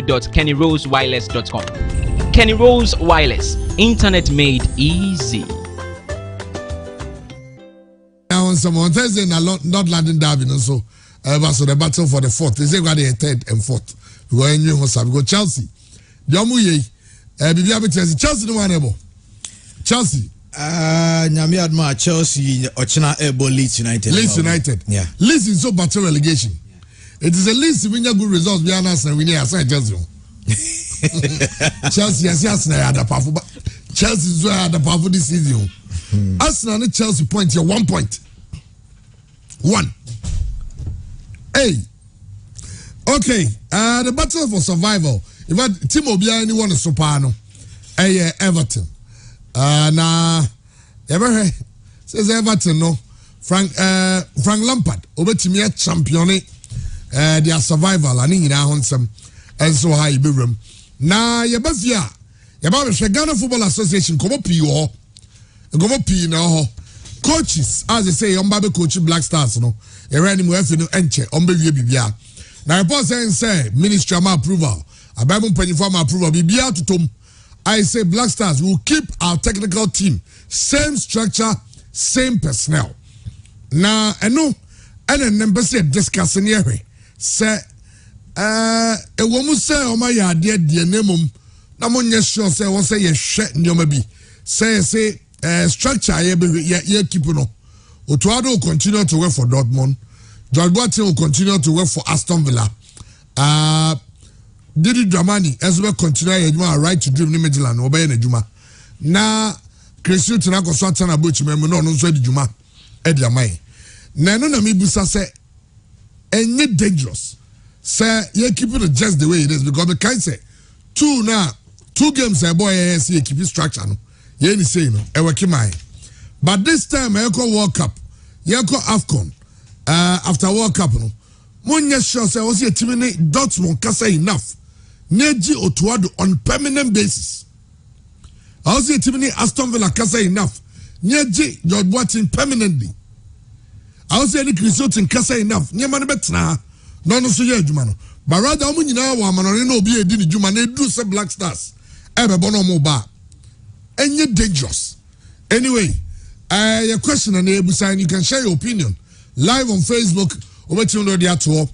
www.kennyrosewireless.com. Kenny Rose Wireless, internet made easy. Now on some on Thursday, not London Derby, so the battle for the fourth. They say we got the third and fourth. We go in we go Chelsea. Chelsea no one able. Chelsea. Nyami adma Chelsea Ochina Ebo Leeds United. Leeds United. Yeah. Leeds is so battle relegation. It is a Leeds when you good results behind us and we need assign Chelsea. Chelsea has the powerful, but Chelsea is where the powerful this season. Arsenal and Chelsea point here 1 point. 1. Hey. Okay. The battle for survival. If I team Obia anyone is Soprano. Hey, Everton. Nah. Ever says Everton no. Frank Lampard. Obetimia champion. Their survival. I need now on some. And so high be room. Na yebafia yeba be Ghana Football Association komo pii na coaches as they say on baby coach Black Stars no e ran mu afi no enche on be wie bibia na report say ministry am approval abamu panifo am approval bibia totom. I say Black Stars will keep our technical team same structure same personnel na eno number say discussing here say woman say, oh my dear name, na monye sure say, one say, ye shet nyoma bi. Say, structure, ye keep no. Otuado will continue to work for Dortmund. George Boateng will continue to work for Aston Villa. Didi Dramani, as well continue yejuma right to dream ni Midland, obey ne juma. Na, Christian Tanako Swatana Butch, no so di juma, Ediamai. Na no na mi busa say, any dangerous. Say, you keep it just the way it is because the kind say 2 games a boy see keep it structure no. You ain't say no. But this time I call World Cup. You call AFCON. After World Cup no. Munya sure say was team Dortmund kasa enough. Neji Otuado on permanent basis. I was team Aston Villa kasa enough. Neji George Boateng permanently. I was any Christian kasa enough. Nyamane betna. No so ye adwuma no but rather omo nyina wa manore na obi edi ni dwuma na edu se Black Stars ebe bono mo ba enye dangerous anyway your question and ebusa you can share your opinion live on Facebook obetim no dia to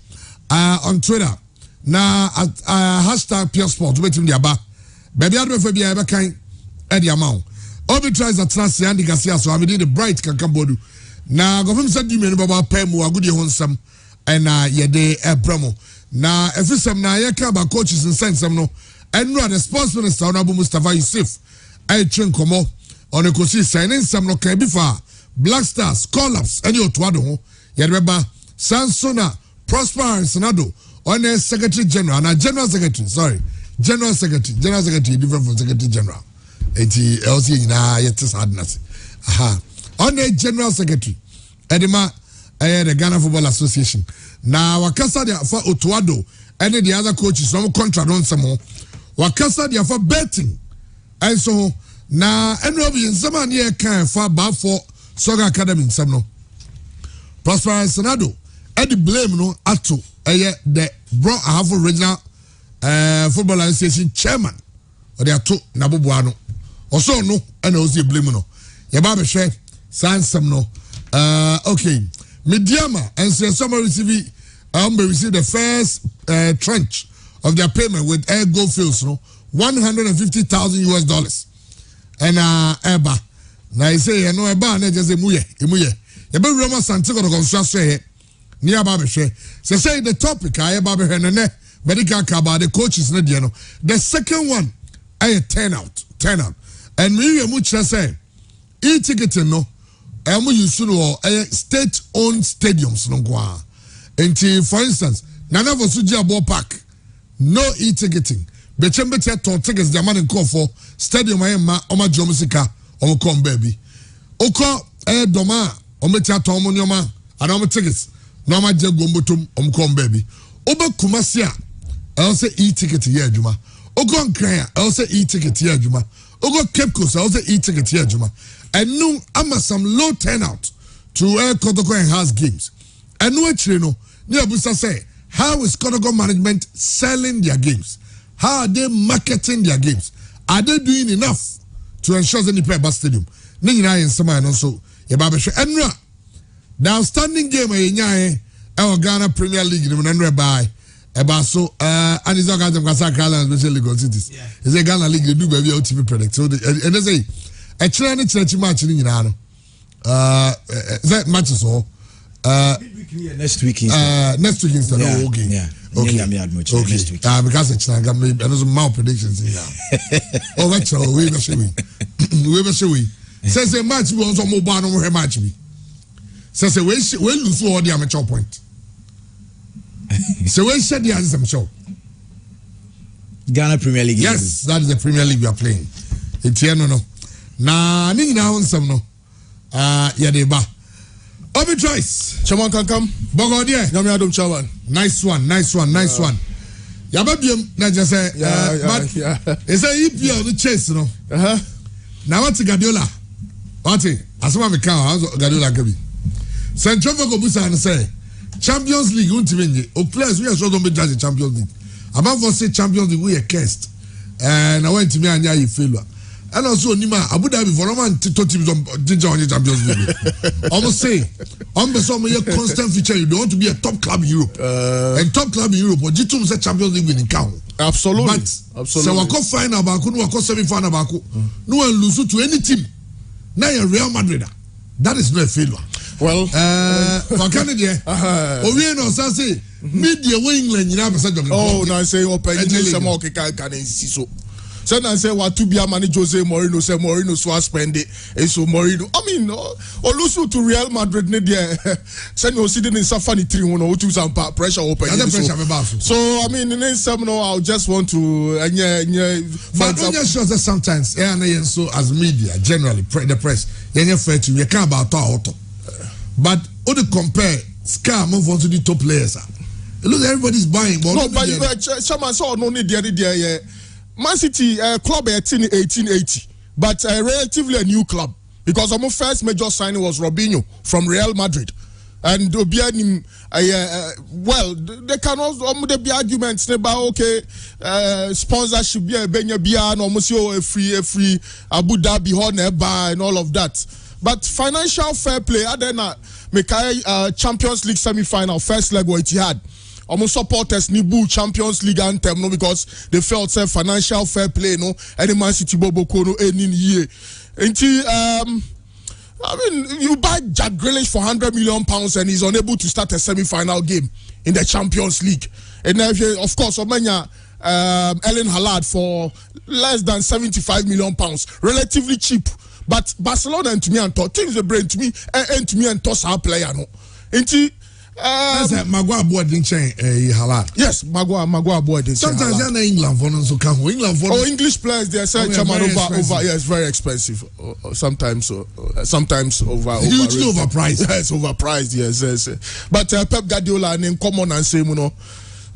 on Twitter na #PureSport obetim dia ba baby adwe bia ebe kan e dia ma obi tries that trans and Garcia so am the bright kankambodu na gofem said di me no baba pemu agudi ho nsam and yede promo na efisem na yeka ba coaches in sense no enro the sports minister honorable Mustafa Yusuf I train komo on a kosi signing some no can be far Black Stars collapse any otuado ho yede ba Sansona Prosper Senado on a secretary general na general secretary different from secretary general enti LC na yet sadness on a general secretary edema the Ghana Football Association. Now, Wakasa de for Otuado and the other coaches, no contract on some more. Wakasa de for betting. And so now, and Robbie in some year can far back for Soga Academy in some no. Prosper Senado, Eddie blame no ato the brought a half original Football Association chairman or the two Nabuano. Also, no, and also blame no. Yababe share, sign some no. Okay. Mediama and so some receive the first tranche of their payment with Air Gold Fields, no $150,000 and Eba. Now I say no Eba and just a muye. You be Roma Santiago construction near Babeshe. So say the topic I Babe Henene medical kaba the coaches no diano. The second one I turn out. And me mucha say e-ticketing no emu yusuno state-owned stadiums no kwa. Enti for instance, Nana Vosuji Ballpark, no e-ticketing. Bechembe ton tickets the man call for stadium ma oma jomusika omo come baby. Oko doma ometia ton monyoma and omo tickets. No ma je gombotum omo come baby. Oba Kumasia, I'll say e-ticket here juma. Oko Nkran, I'll say e-ticket here juma. Oko Cape Coast, I'll say e-ticket here juma. And no, I'm some low turnout to Kotoko and House games. And no, actually, no, near Busa say, how is Kotoko management selling their games? How are they marketing their games? Are they doing enough to ensure that they play at stadium? Nina in summer and also Yababasha Enra. The outstanding game our Ghana Premier League in Enra by Ebaso and his organ Casa Carla special league cities. Is a Ghana League do baby ultimate predict. So and they say a challenge match in Yano. That match is all. Next week next week instead. Yeah, oh, okay. Yeah. Okay. Next week. Because it's not going to be mal predictions in here. Oh, that's all. We will show we. Says a match we also mobile on match me. Says a way lose all the amateur point. So we said the answer show. Ghana Premier League. Yes, that is the Premier League we are playing. It's here no. Na ni na on some no. Yeah they ba. Obi choice. Chairman can come. Bogo there. Nyame adom chairman. Nice one. Yababiem na just say but it's a EPL the chase no. Now what's Guardiola? What's it? Asoma me kan Guardiola kabi. Central Vogo Busa and say Champions League won't win. O players we are sure don't be judge Champions League. About for say Champions League we are cursed. And I went to me and you failure. And also Nima Abu Dhabi for Roman to teams on Champions League. Almost say on the summer your constant feature you don't want to be a top club in Europe. And top club in Europe or G2 say Champions League winning count. Absolutely. But so we go final back, we go semi final back. No one lose to any team. Now you're Real Madrid. That is not a failure. Well, for Canada, we know say media England you know oh, now say open some more can see so. So I say what to be a man Jose Mourinho say Mourinho so spend it so Mourinho. I mean, Olusu to Real Madrid ne there. Send you sitting in Safari 3-1 or 2 some pressure open. So I mean, in some no, I just want to but just shows that sometimes so as media generally the press you fair to you can't about auto. But when you compare Sky move on to the top players. Look, everybody's buying. But no, but someone saw no need the other day. Man City club 1880, but relatively a new club because our first major signing was Robinho from Real Madrid, and well, they can also there be arguments about okay, sponsorship be a benya no a free Abu Dhabi Honor and all of that, but financial fair play. Then make Champions League semi-final first leg what he had. Almost supporters Nibu Champions League anthem no because they felt self financial fair play no any Man City Bobo Kono any year. I mean you buy Jack Grealish for £100 million and he's unable to start a semi-final game in the Champions League. And then, of course Omanya Ellen Hallard for less than £75 million, relatively cheap. But Barcelona and to me and thought things they bring to me and to me and toss our player no. Magua boy didn't change Halal. Yes, Magua boy didn't change. Sometimes you're England for so come England for English players they say over yeah, it's very expensive. Sometimes over hugely overpriced. Yes, overpriced, yes. But Pep Guardiola and common and same,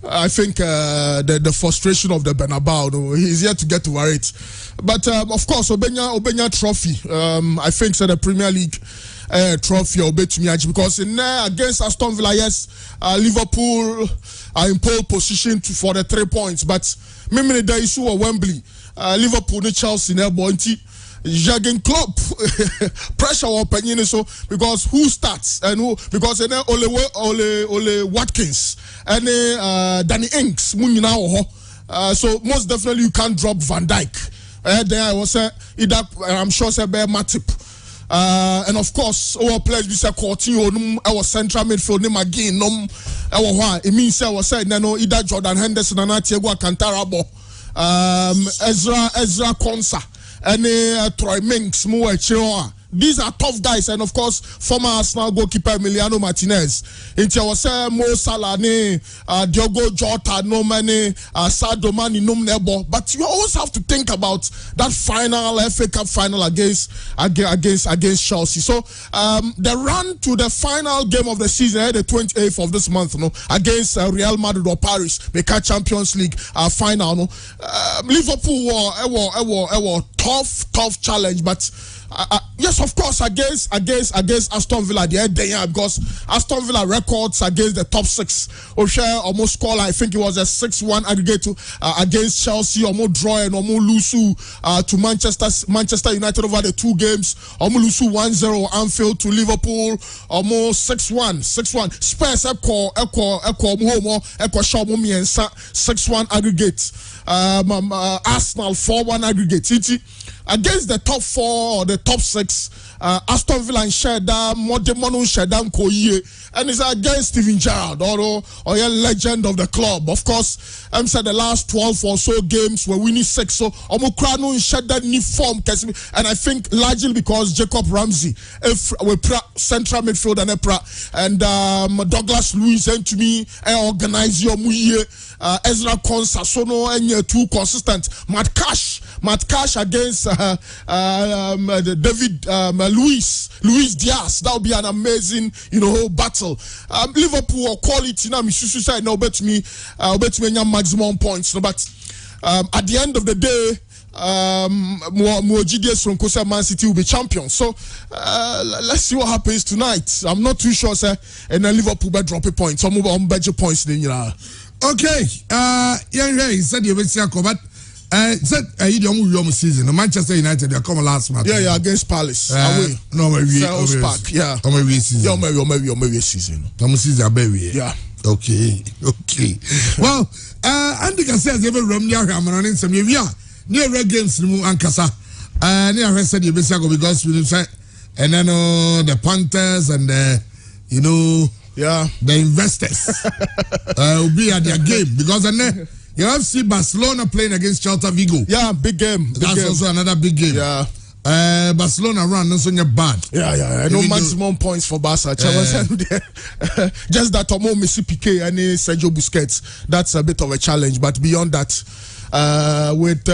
I think the frustration of the Bernabeu, he's yet to get to it. But of course, Obenya trophy. I think so the Premier League trophy because in against Aston Villa, yes, Liverpool are in pole position for the 3 points. But maybe the issue of Wembley, Liverpool, Chelsea, Jurgen Klopp pressure opinion so because who starts and who because Ole Watkins and Danny Ings so most definitely you can't drop Van Dijk. There I was either I'm sure say Matip. And of course, our players we say Coutinho, our central midfield name again. It means I was saying no either Jordan Henderson and Thiago Alcantara, Ezra Konsa, and Troy Minks, Muechewa. These are tough guys, and of course, former Arsenal goalkeeper Emiliano Martinez. It was Mo Salah, Diogo Jota, no many, Sadio Mane, no nebo. But you always have to think about that final FA Cup final against Chelsea. So the run to the final game of the season, the 28th of this month, against Real Madrid or Paris, the Champions League final. Liverpool were tough challenge, but yes, of course, against Aston Villa, because Aston Villa records against the top 6. O'Shea almost scored, I think it was a 6-1 aggregate against Chelsea, almost draw and almost lose to Manchester United over the 2 games, almost lose 1-0 Anfield to Liverpool, almost 6-1. Spurs echo Shaw 6-1 aggregate. Arsenal 4-1 aggregate. Against the top 4 or the top 6, Aston Villa and Shedam, Modemono Shedam Koye, and it's against Steven Gerrard, or a legend of the club. Of course, said the last 12 or so games were winning 6, so Omukrano and Shedam ni form, and I think largely because Jacob Ramsey, central midfield and Douglas Luiz and to me, organize your muye. Ezra Konsa, Sono, and 2 consistent. Matt Cash against David Luis Diaz. That would be an amazing, battle. Liverpool quality now, Misusu said, no, bet me maximum points. No, but at the end of the day, GDS from Kosa Man City will be champions. So let's see what happens tonight. I'm not too sure, sir. And then Liverpool better drop a point. Some move on better points than Okay, he said you will see a combat. Said you don't season. Manchester United they come last match. Yeah, against Palace. Away. No, maybe Park. Yeah. Maybe season. Maybe season. Season baby. Yeah. Okay. Well, Andy can say as ever Romania Hammer in some near red games to Ankasa. Near said you will see because we say and then the Panthers and the investors will be at their game because then you have seen Barcelona playing against Celta Vigo. Yeah, big game. That's also another big game. Yeah. Barcelona run not so bad. Yeah. No maximum points for Barca. Just that Tomo Messi Piqué and Sergio Busquets. That's a bit of a challenge. But beyond that, with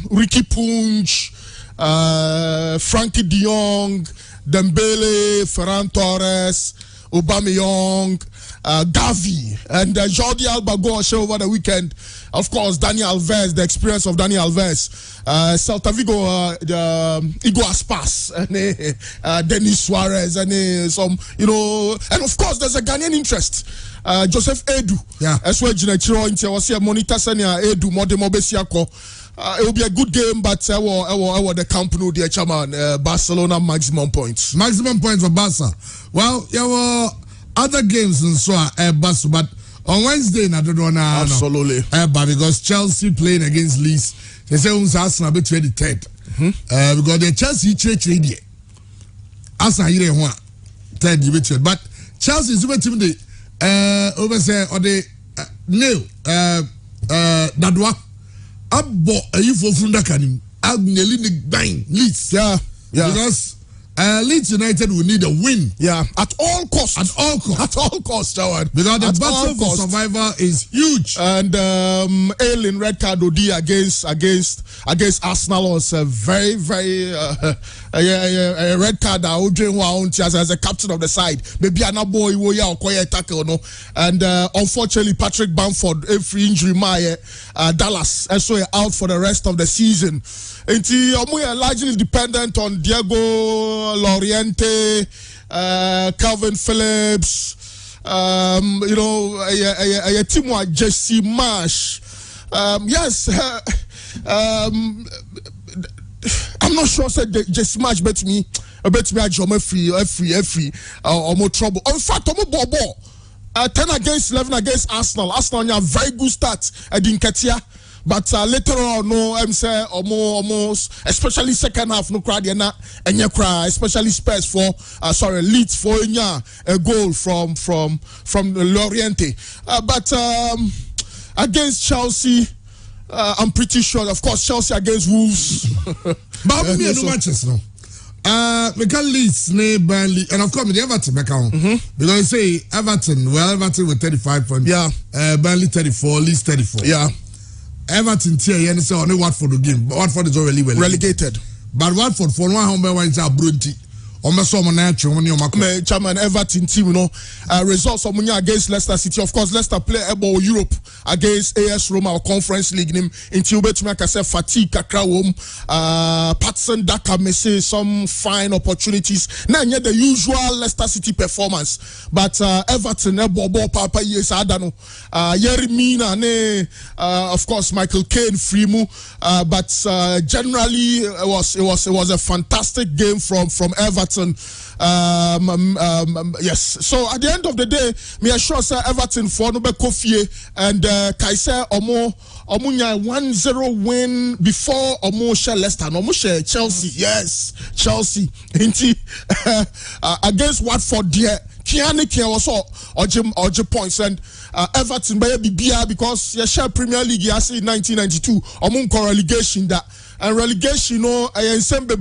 Ricky Punch, Frankie De Jong, Dembele, Ferran Torres, Aubameyang, Gavi, and Jordi Alba go on show over the weekend. Of course, Dani Alves, the experience of Dani Alves, Celta Vigo, Igor Aspas, and Denis Suarez, and some, and of course, there's a Ghanaian interest. Joseph Edu, as well, Jinachiro, Intia, Monitor Senia, Edu, Modemo Besiako. It will be a good game, but I will the company, the chairman, Barcelona maximum points. Maximum points for Barca. Well, there were other games and so Barca, but on Wednesday, I don't know now. Absolutely. Because Chelsea playing against Leeds, they say Arsenal be 23rd. Because the Chelsea church radio. Arsenal here one third division, but Chelsea is over to the oversay or the nail Dadwa. Abbo ayifo funda kanim agneli ni bang Leeds because Leeds United will need a win at all costs Jawad, because the battle for survival is huge and Alien red card OD against Arsenal was a very a red card as a captain of the side maybe an boy will tackle no and unfortunately Patrick Bamford free injury Dallas so out for the rest of the season. And we are largely dependent on Diego Loriente, Calvin Phillips, a team like Jesse Marsh. Yes, I'm not sure said Jesse Marsh bet me a free or more trouble. In fact, I'm a ball. 10 against 11 against Arsenal. Arsenal have very good start at Dinkatia. But later on, no, I'm saying almost, especially second half, no crowd, and you cry, especially Spurs for, Leeds for a goal from Loriente. But against Chelsea, I'm pretty sure, of course, Chelsea against Wolves. But I'm no matches now. We can Leeds, Burnley, and of course, the Everton account. Because I say Everton with 35 points. Yeah. Burnley 34, Leeds 34. Yeah. Everton here, and say only Watford the game. Watford is already relegated. But Watford for 100 wins are Brunty. Omeso Monatri, when you're Chairman Everton team, results of Munya against Leicester City. Of course, Leicester play about Europe against AS Roma or Conference League. Until Betchmak said fatigue, Kakrawom, Patson Daka may say some fine opportunities. Now, yet the usual Leicester City performance, but Everton, Bobo Papa, yes, I don't know. Yerimina, of course, Michael Caine, Freemu, but generally, it was a fantastic game from Everton. Yes. So at the end of the day, me assure say Everton for no be Kofi and Kaise Omunya 1-0 win before Omo share Leicester, Omo share Chelsea. Yes, Chelsea. Against Watford there. Kiani also Oje points and Everton by BBR because you share Premier League you see 1992 Omun relegation that. And relegation, I ensemble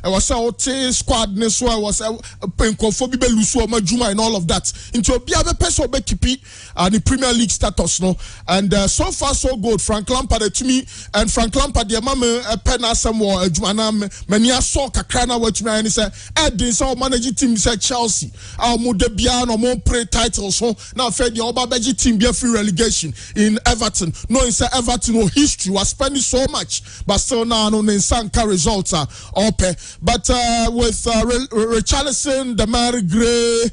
I was out squad so I was penkofobi belusu majuma and all of that. Into a biabe person be keep the Premier League status and so far so good. Frank Lampard to me and Frank Lampard the mama pen somewhere jumana mania so kakrana what me and say Edin so managing team say Chelsea. Our mude bia no more pre titles so now fed the Obabeji team be free relegation in Everton. No in say Everton no history was spending so much but so now no Sanka results are up. But with Richarlison, Damari Gray,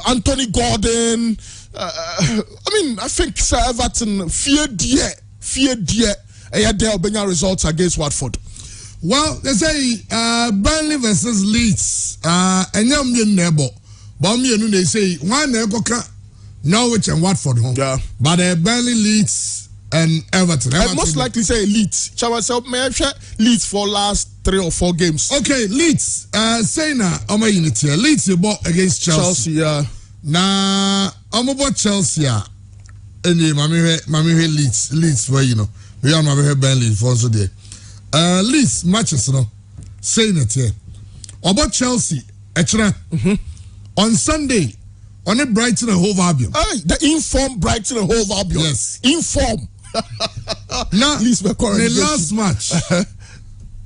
Anthony Gordon, I mean, I think Sir Everton fear dear, they'll bring out results against Watford. Well, they say Burnley versus Leeds, and young neighbor, but they say one neighbor Norwich and Watford home. Yeah. But Burnley, Leeds, and Everton. I most likely say Leeds. Leeds for last 3 or 4 games. Okay, Leeds. Say na Oma unit here. Leeds you bought against Chelsea. Yeah. Na Oma bought Chelsea. Any mami Leeds where you know. We are mami Burnley for also there. Leeds matches saying it here. About Chelsea. On Sunday. On a Brighton and Hove Albion. The informed Brighton and Hove Albion. Yes. Inform. Now, the last match,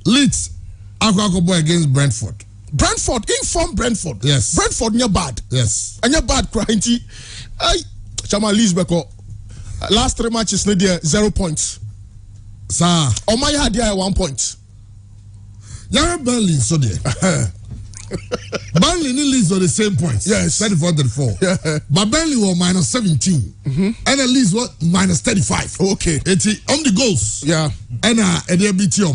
Leeds, Akwakobo against Brentford. Informed Brentford. Yes. Brentford, you're bad. Yes. And you're bad, crying. Chama Leeds, last 3 matches, 0 points. Sir. Omaya had 1 point. You're Burnley, so there. Burnley and Leeds are the same points. Yes. 34-34. Yeah. But Burnley were minus 17. Mm-hmm. And at least what? Minus 35. Okay. It's on the goals. Yeah. And they beat you.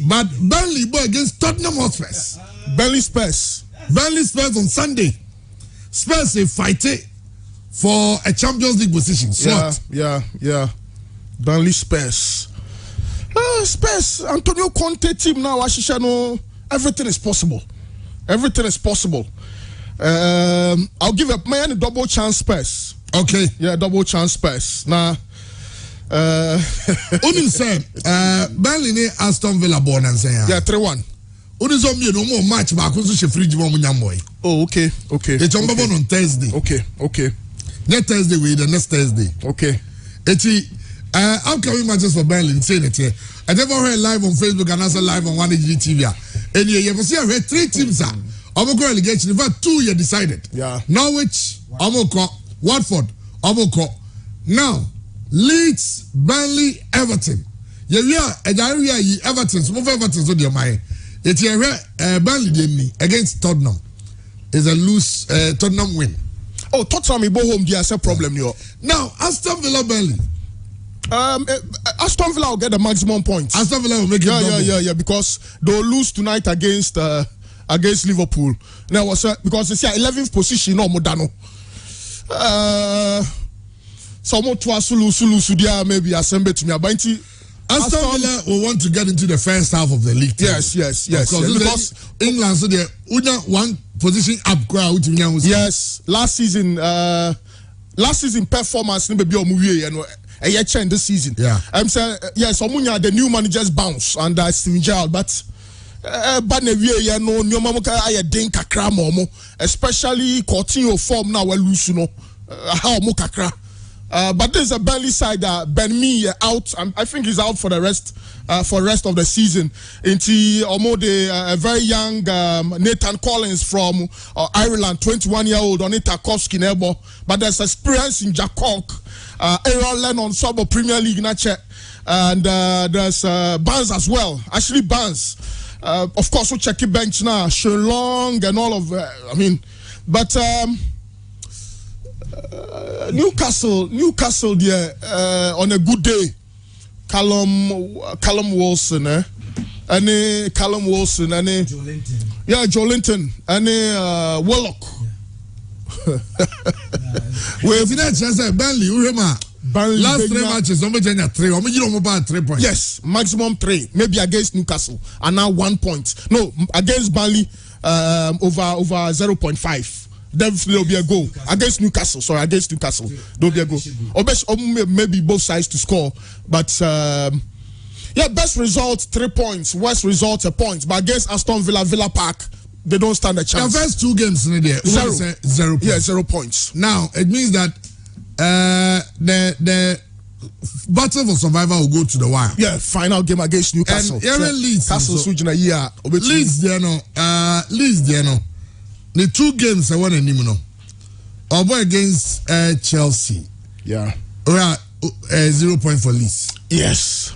But Burnley boy against Tottenham Hotspurs. Burnley Spurs on Sunday. Spurs they fight for a Champions League position. Yeah. Burnley Spurs. Spurs. Antonio Conte team now. Ashishano. Everything is possible. Everything is possible. I'll give a man double chance Spurs. Okay. Yeah, double chance Spurs. Now, Unim said, Burnley Aston Villa born and say, yeah, 3-1. Unis on no more match back on such a free Jamoy. Oh, okay. It's on Thursday. Okay. Next Thursday, the next Thursday. Okay. It's upcoming matches for Burnley, saying it here. I never heard live on Facebook and also live on 1HG TV. And you have seen 3 teams are Omoko relegation. In fact, 2 you decided. Yeah. Norwich, Omoko, Watford, Omoko. Now, Leeds, Burnley, Everton. Yeah, Everton. Some of Everton so dear my. It's here Burnley against Tottenham. Is a loose Tottenham win. Oh, Tottenham go home. There's a problem here. Now, Aston Villa, Burnley. Aston Villa will get the maximum points. Aston Villa will make it double. Yeah, because they'll lose tonight against Liverpool. Now, because they say 11th position, no Modano. Someone to Sulu, maybe assemble to me. Aston Villa will want to get into the first half of the league. Yes. Because England, so they're one position up. Yes, last season performance, maybe a movie, a change this season. Yeah. I'm saying yes, the new managers bounce and Steven Gerrard, but especially Coutinho form now we lose how kakra. But there's a Burnley side that Ben Mee out. I think he's out for the rest of the season. Into a very young Nathan Collins from Ireland, 21-year-old on Tarkowski Nebo. But there's experience in Jack Cork, Aaron Lennon, Sub Premier League Nache, and there's Barnes as well. Actually, Barnes, of course, we check bench now. Sherlong and all of. But. Newcastle, on a good day, Callum Wilson, Callum Wilson, Joelinton, Willock. We've seen that chance at Burnley. Last 3 matches, about 3 points. Yes, maximum 3, maybe against Newcastle, and now 1 point. No, against Burnley, over 0.5. There'll be a goal against Newcastle. Against Newcastle, there'll be a goal. Or maybe both sides to score. But best result 3 points. Worst result 1 point. But against Aston Villa, Villa Park, they don't stand a chance. The first 2 games in there, 0 points. Yeah, 0 points. Now it means that the battle for survival will go to the wire. Yeah, final game against Newcastle. And Leeds, Leeds, there no. The 2 games I want to name no. Obo against Chelsea. Yeah. 0 point for Leeds. Yes.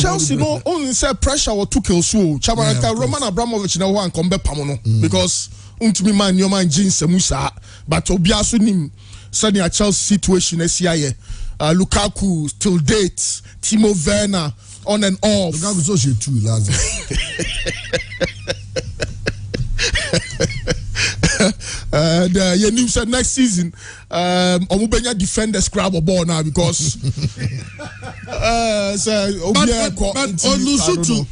Chelsea no only say pressure or 2 kills so. Roman Abramovich na one come pamono because untumi man your man jeans musa but obiaso nim suddenly a Chelsea situation SCIA. Lukaku till date, Timo Werner on and off. Lukaku so she too last. You knew said next season Omubenya defend the scrab ball now because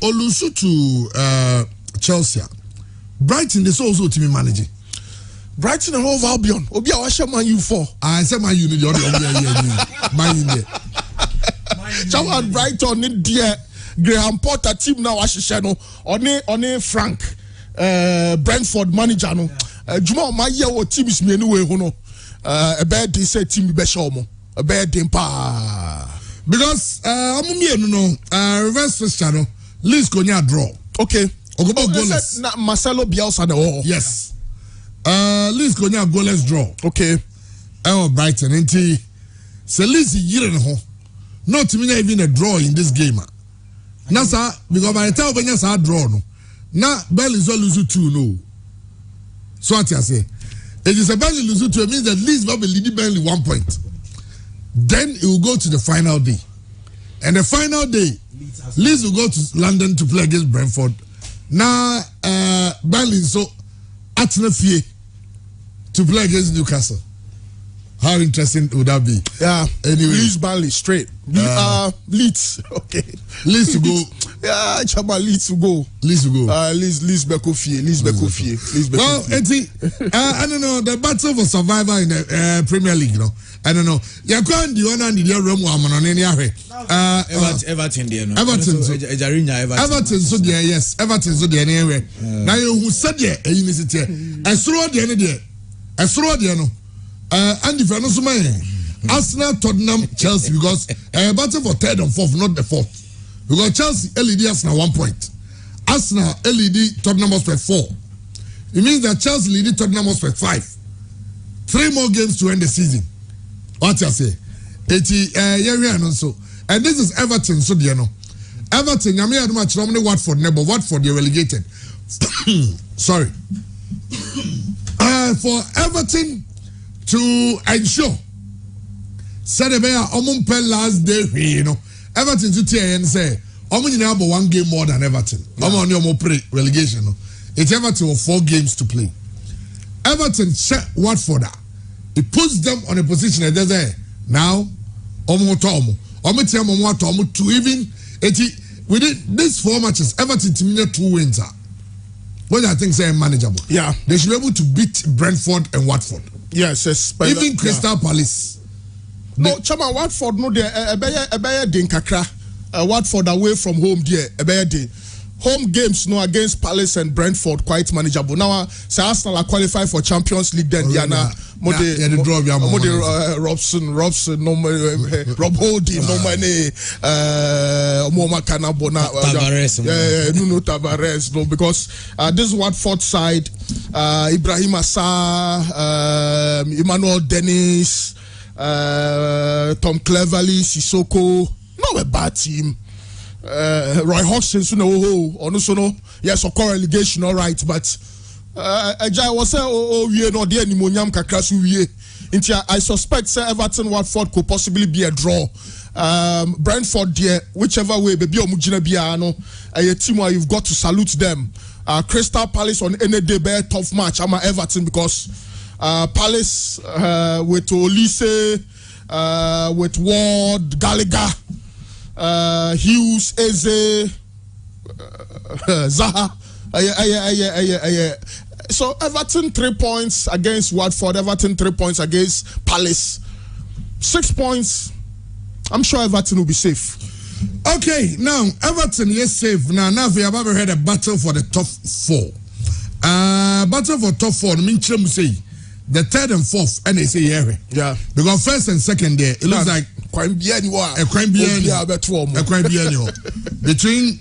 Olusu to Chelsea. Brighton is also to be managing. Brighton and Hove Albion. Obia washa Man U for. I said Man U the other Man U there. Someone Brighton in there. Graham Potter team now ashishano one Frank Brentford manager no Juma my year what team is me anyway no a bad day say team be show mo a bad day pa because reverse fixture no Leeds konya draw. Okay. Goalless. Marcelo Bielsa the wall. Yes. Leeds konya goalless draw. Okay. Brighton nti so Leeds yire no ho not even a draw in this game. Now, sir, because by the time when you draw, no, now Burnley is lose 2 no. So what I say, it is a Burnley lose 2. It means that Leeds will be leading Burnley 1 point. Then it will go to the final day, and the final day, Leeds will go to London to play against Brentford. Now, Burnley so at the to play against Newcastle. How interesting would that be? Yeah. Anyway. Leeds Burnley straight. Leeds. Okay. Leeds to go. Yeah, Chaba Leeds to go. Leeds to go. Leeds Bekofie. Well, I don't know, the battle for survival in the Premier League, you know. I don't know. You're going the honor and the room on any Everton there no. Everton so there, yes. Everton so there anyway. Now you said there, you miss it here. I saw the end there. I saw the no. And if you're not so many, Arsenal, Tottenham, Chelsea, because battle for 3rd and 4th, not the 4th. Because Chelsea, LED, Arsenal 1 point. Arsenal, LED, Tottenham Hotspur 4. It means that Chelsea lead Tottenham Hotspur 5. 3 more games to end the season. What you say? And this is Everton, so you know. Everton, I mean, much normally Watford, but Watford they relegated. Sorry. For Everton to ensure said last day, you know, Everton to tell and say, about 1 game more than Everton. On pre relegation. It's Everton with 4 games to play. Everton set Watford. It puts them on a position that they say now to even within these 4 matches, Everton to me 2 wins. What I think say manageable. Yeah. They should be able to beat Brentford and Watford. Yes. Even Crystal Palace. No, Chama Watford no there ebeye den kakra. Watford away from home there ebeye den. Home games no against Palace and Brentford quite manageable. Now say Arsenal are qualified for Champions League then Diana the draw bi am. Robson no Rob Holding no money Omoma Kanabo na Nuno Tavares no because this is Watford side Ibrahim Assar Emmanuel Dennis Tom Cleverley Sissoko not a bad team. Roy Hodgson yes, of course relegation all right, but I was say we no there ni monyam kakra so wie. I suspect say Everton Watford could possibly be a draw. Brentford there, whichever way baby omugina bia no a team where you've got to salute them. Crystal Palace on any day be a tough match. I'm Everton because Palace with Olise with Ward, Gallagher, Hughes, Eze, Zaha. So Everton 3 points against Watford, Everton 3 points against Palace. 6 points. I'm sure Everton will be safe. Okay, now Everton is safe. Now we have ever had a battle for the top 4. Battle for top 4. Means say the third and fourth, and they say yeah. Because first and second there, it looks like a crime between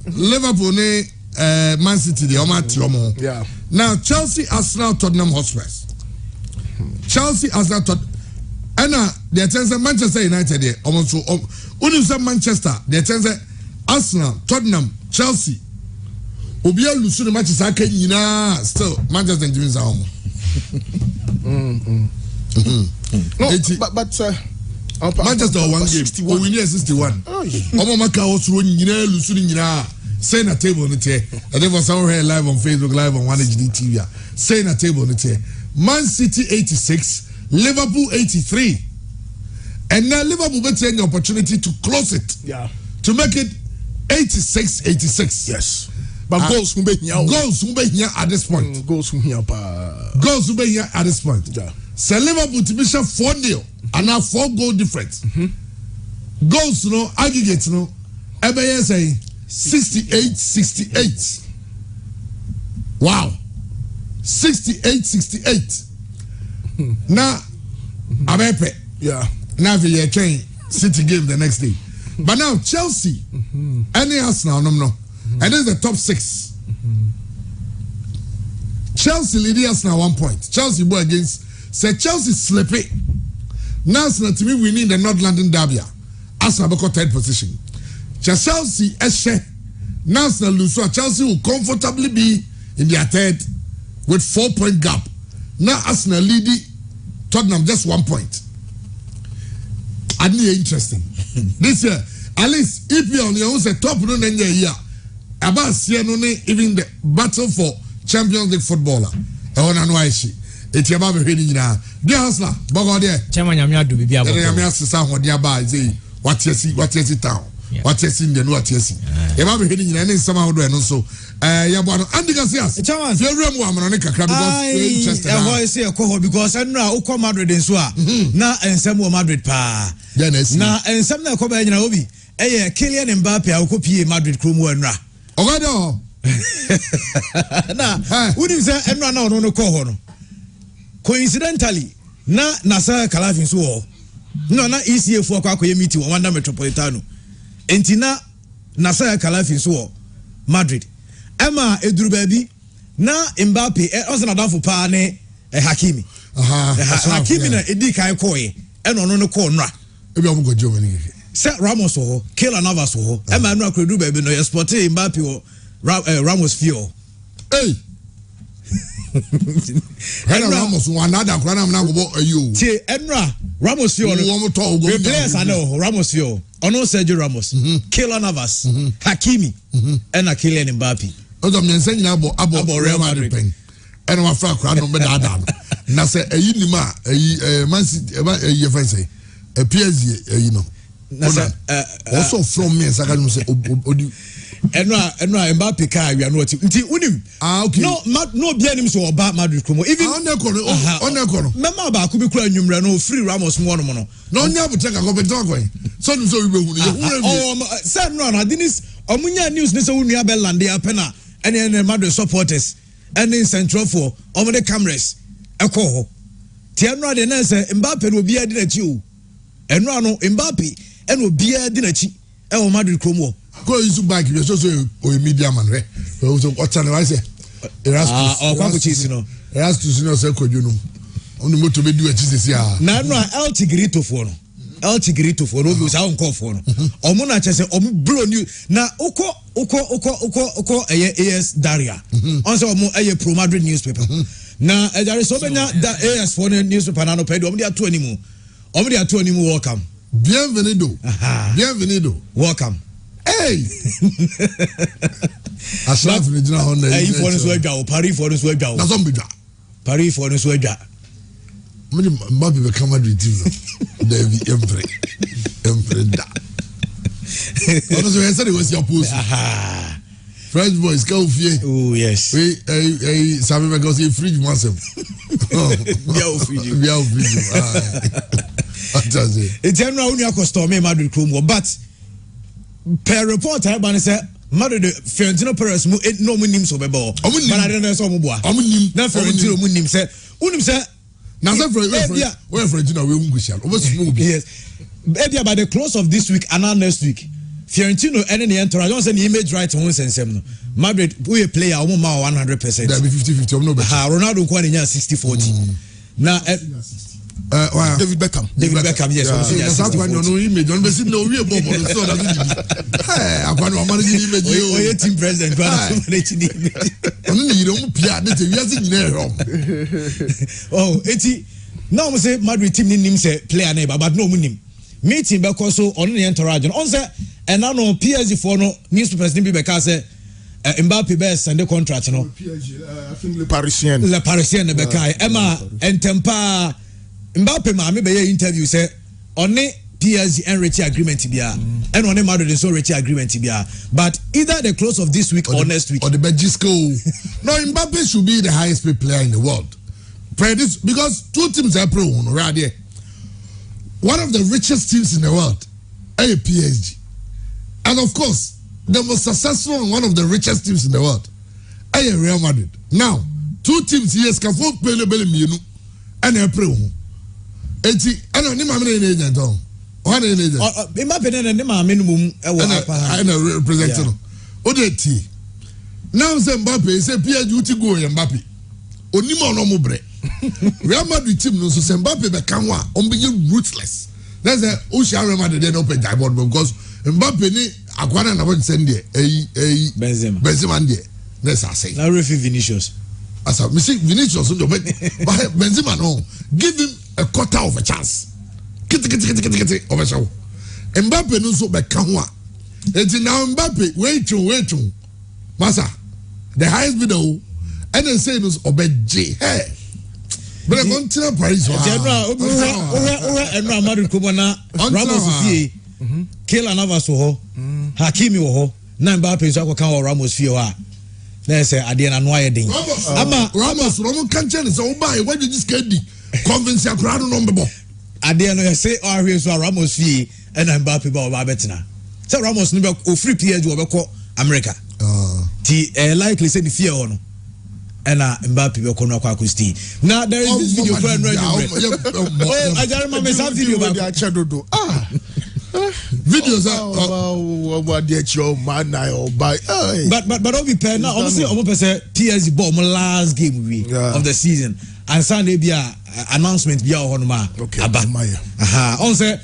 Liverpool and Man City. Yeah. Now Chelsea, Arsenal, Tottenham Hotspurs. Chelsea, Arsenal, Tottenham. And the attention Manchester United there. Almost only Manchester. The attention Arsenal, Tottenham, Chelsea. Obia lusu the matches are still Manchester and Jimmy's home. No, but Manchester one game. We need 61. Maka also lusu saying a table on the chair. And then was somewhere live on Facebook, live on 1HD TV. Saying a table on the chair. Man City 86. Liverpool 83, and now Liverpool will take the opportunity to close it. Yeah, to make it 86. Yes, but goals will be here at this point. Goals will be here at this point. Yeah. So Liverpool to be 4-0 and now 4-goal difference. Goals no aggregate no. Every say 68. Wow, 68. Now, Abepe. Yeah. Now we are playing City game the next day. But now Chelsea, any Arsenal, no. And this is the top 6. Chelsea leading Arsenal 1 point. Chelsea go against. Say Chelsea slippy. Now Arsenal to me winning the North London Derby. Arsenal got 3rd position. Chelsea eshe. Now Arsenal lose. So Chelsea will comfortably be in their 3rd with 4-point gap. Now Arsenal leading Tottenham just 1 point. I think interesting. This year, at least if you on your own say top no year, about even the battle for Champions League footballer. I want to know why she. It's about the reading now. Dear Hustler, Bogo there. Chairman Yamia do be able to. Yamia Susan what nearby say what you see town. What you see in the what you see. About the reading and then somehow do and also. Yabano Andy Garcias. Chairman, you remember I'm on a because I know Uko Madrid in Swa. Na and some Madrid pa. Na and some na Koba in Obi. Kylian Mbappe, Uko Madrid Krumu and Ra. Ogado. Na, who is that? And now no Kohono. Coincidentally, na Nasa Kalafin Suo. No, na ECA for Kwaku meeting Wanda Metropolitano. Entina Nasa Kalafin Suo. Madrid. Emma Edru baby na Mbappe also na dan for pa ne Hakimi. Hakimi na edi kai koye e no no ko nra. E bi go Germany. Se Ramos ho, Keylor Navas ho. Emma no akredu baby no export Mbappe ho Ramos fio. Hey. Hello Ramos one another kwana na go ayu. Tie Enra Ramos fio no. Players I know Ramos fio. Ono Sergio Ramos, Keylor Navas, Hakimi, and Kylian Mbappe. Odo myensa nyina abo Real Madrid pen. Eno wa fra kra no be da adam. Na se eyi ni ma Man City eyi fan say PSG eyi no. Na se also from me saka no say odi Enra Mbappe ka wi anu oti. Nti unim. Okay. No bia nim so oba Madrid komo. Even on ekono. Mema ba ku bi kura nwumre no free Ramos mo no mo no. No nya buteka ko be talk when. So we be hu. Say no this omunya news ni say unua be lande apena and Madrid supporters and in central for the cameras ɛkɔ hɔ ti ɛno ade na sɛ Mbappe no obiara di n'akyi o ɛno ano Mbappe ɛna obiara di n'akyi ɛwɔ Madrid kurom hɔ go use bike you so o media man re so otane why say Erastus no Erastus no say kodwo no onu moto be du achi sisi a na no El Tigre fo no El Tigre fo no obi sa onko fo no omo na chese omo blow new na uko AS Daria on say omo Pro Madrid newspaper na ejare so benya da AS for newspaper na no pedi omo dia to animu welcome bienvenido welcome hey ashraf ni jina hon na yi for no so adwa o Paris for no so adwa o na so mbedwa Paris for no so adwa Mani Mbappe be come Madrid team no David Emre da ono so yesa de was your post French boys go fie oh yes we sabe be go see fridge myself bia o fridge it's general only custom Madrid Chrome but per report I ban say Madrid Fiorentino Perez mu no mu nim so be bo but I don't know so mu boa na Fiorentino mu nim say unim say now we're Fiorentino we ungushal over smooth yes maybe by the close of this week and next week Fiorentino and the entourage don't say the image right on sensem no Madrid we player o ma 100% there be 50-50 no better Ronaldo ko anya 60-40 na David Beckham yes that's why no image don't be see no we bobo so that akwano manage the image o team president go manage the image onu ni ire mu pia de te wiase nyina ehom oh eti now we say Madrid team nim say player na but no mu nim meeting because so on the entourage on say and now no PSG for no newspapers nim be because say Mbappe be send the contract no PSG I think le Parisien be kai Emma entempa Mbappe ma me be interview say on PSG and Richie agreement bia and on Madrid so Richie agreement bia but either the close of this week or next week or the Belgisco no Mbappe should be the highest paid player in the world because two teams are pro right there one of the richest teams in the world PSG and of course the most successful and one of the richest teams in the world Real Madrid now two teams here can for play mienu and a pro eti ana ni ma me na agent on one agent Mbappe na ni ma me no mum e wo apa na represent no o de ti now say Mbappe say PSG uti go Mbappe onimo no mo bre Real Madrid team no so say Mbappe be kan wa on be ruthless that's a o share Real Madrid dey no pay die board because Mbappe ni akwana na won send there Benzema there let's say na refi Vinicius asa me say Vinicius so but Benzema no give him a quarter of a chance kiti of a show Mbappe no so be kan ho a enti now Mbappe wait masa the highest bidder and then say no obeje hey but I want to Paris general enra Madrid ko na Ramos fie Kylian Navas ho Hakimi ho na Mbappe so akoka ho Ramos fie ho a na say ade na no ayedin ama Ramos kan chen so buy what you just get di convince your crowd no mbebo ade no say ahwe so Ramos fie and Mbappe ba oba betina say Ramos no be o free PSG wo be ko America ti likely say the fear ho no and Mbappe be ko no akwa sti now there is this video for no oh ajarima me some video ba achedodo videos what the show man I buy but all be pair now obviously say PSG ball last game of the season and Sunday be announcement be on ma on say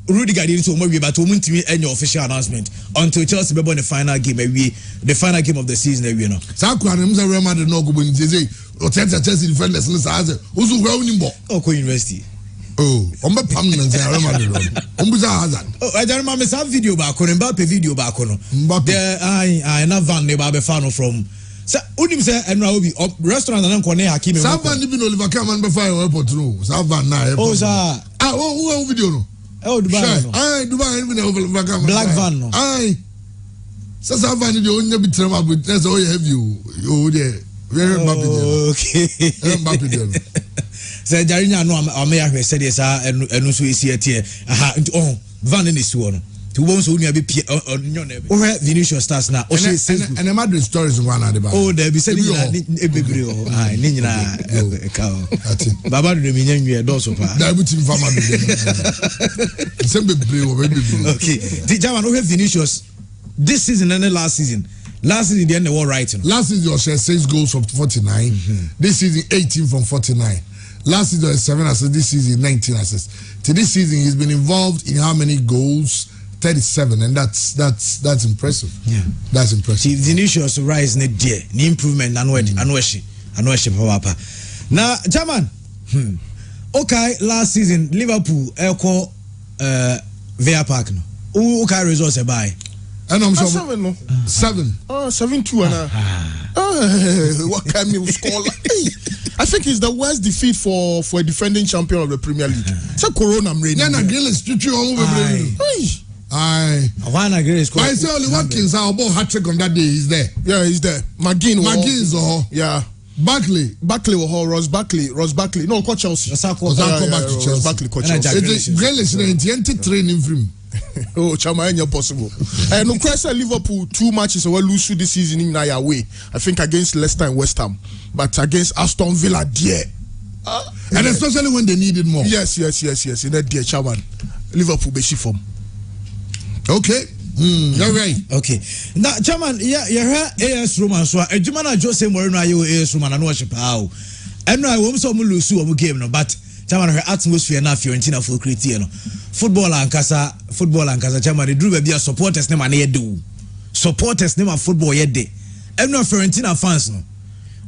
Rudiger didn't so much but we any official announcement until Chelsea be the final game the final game of the season you know Sakwa na Real Madrid no go win say o Chelsea defenders no say uzu gwa unimbo o university oh on be permanent Real Madrid on be Hazard oh I don't remember some video back on Mbappe video back on there I na van ne ba be fan from so unim say enra obi restaurant na nko ne Hakimi Savan ni bi no Oliver Kahn be fire airport no Savan na airport oh sir oh video no oh Dubai no Dubai ni bi na Oliver Kahn black van no so Savan ni de onya bi trema but say oh heavy oh there very Mbappe okay Mbappe there say jarinya no am ya hwe say dey sa enu so esi etie aha oh van ni si wo no to won so nua be o Vinicius stars na o and Madrid stories one at the back. Oh there be say bebre o ah ni nyina ka o baba do me nyanwe do so pa da buti mfa Madrid say bebre o bebre. Okay the German o Vinicius this season and the last season the end were right. Last season was 6 goals from 49. This season 18 from 49. Last season was 7 assists. This season 19 assists. To this season he's been involved in how many goals? 37, and that's impressive. Yeah, that's impressive. Vinicius rise ne dear, ni improvement anweshi papa. Now German, okay, last season Liverpool echo Via Park no. Okay, results by. And I'm sure 7. 7-2 and what can you score like? I think it's the worst defeat for a defending champion of the Premier League. So Corona Mreni. Yeah, Grealish chuchu all over the aye. Havana Grealish. I say only Watkins our ball hat trick on that day. He's there. Yeah, he's there. McGinn is all. Yeah. Barkley or Ross Barkley. No, coach Chelsea. Osako back to Chelsea. Barkley coach Chelsea. Grealish na training for him. Oh, Chama, ain't possible. And no question, Liverpool 2 matches will lose this season in away. I think against Leicester and West Ham, but against Aston Villa, dear. And especially when they needed more. Yes. In that dear Chama, Liverpool be form. Okay. You're right. Okay. Now, Chairman, you heard AS Roman so a Jumana Jose Moreno ayo AS Roman and worship how. And I won't so lose to game no, but Chairman her atmosphere na Fiorentina full critique no. Football and casa Chairman the drew be a supporters name and do. Supporters name of football yet day. And no Fiorentina fans no.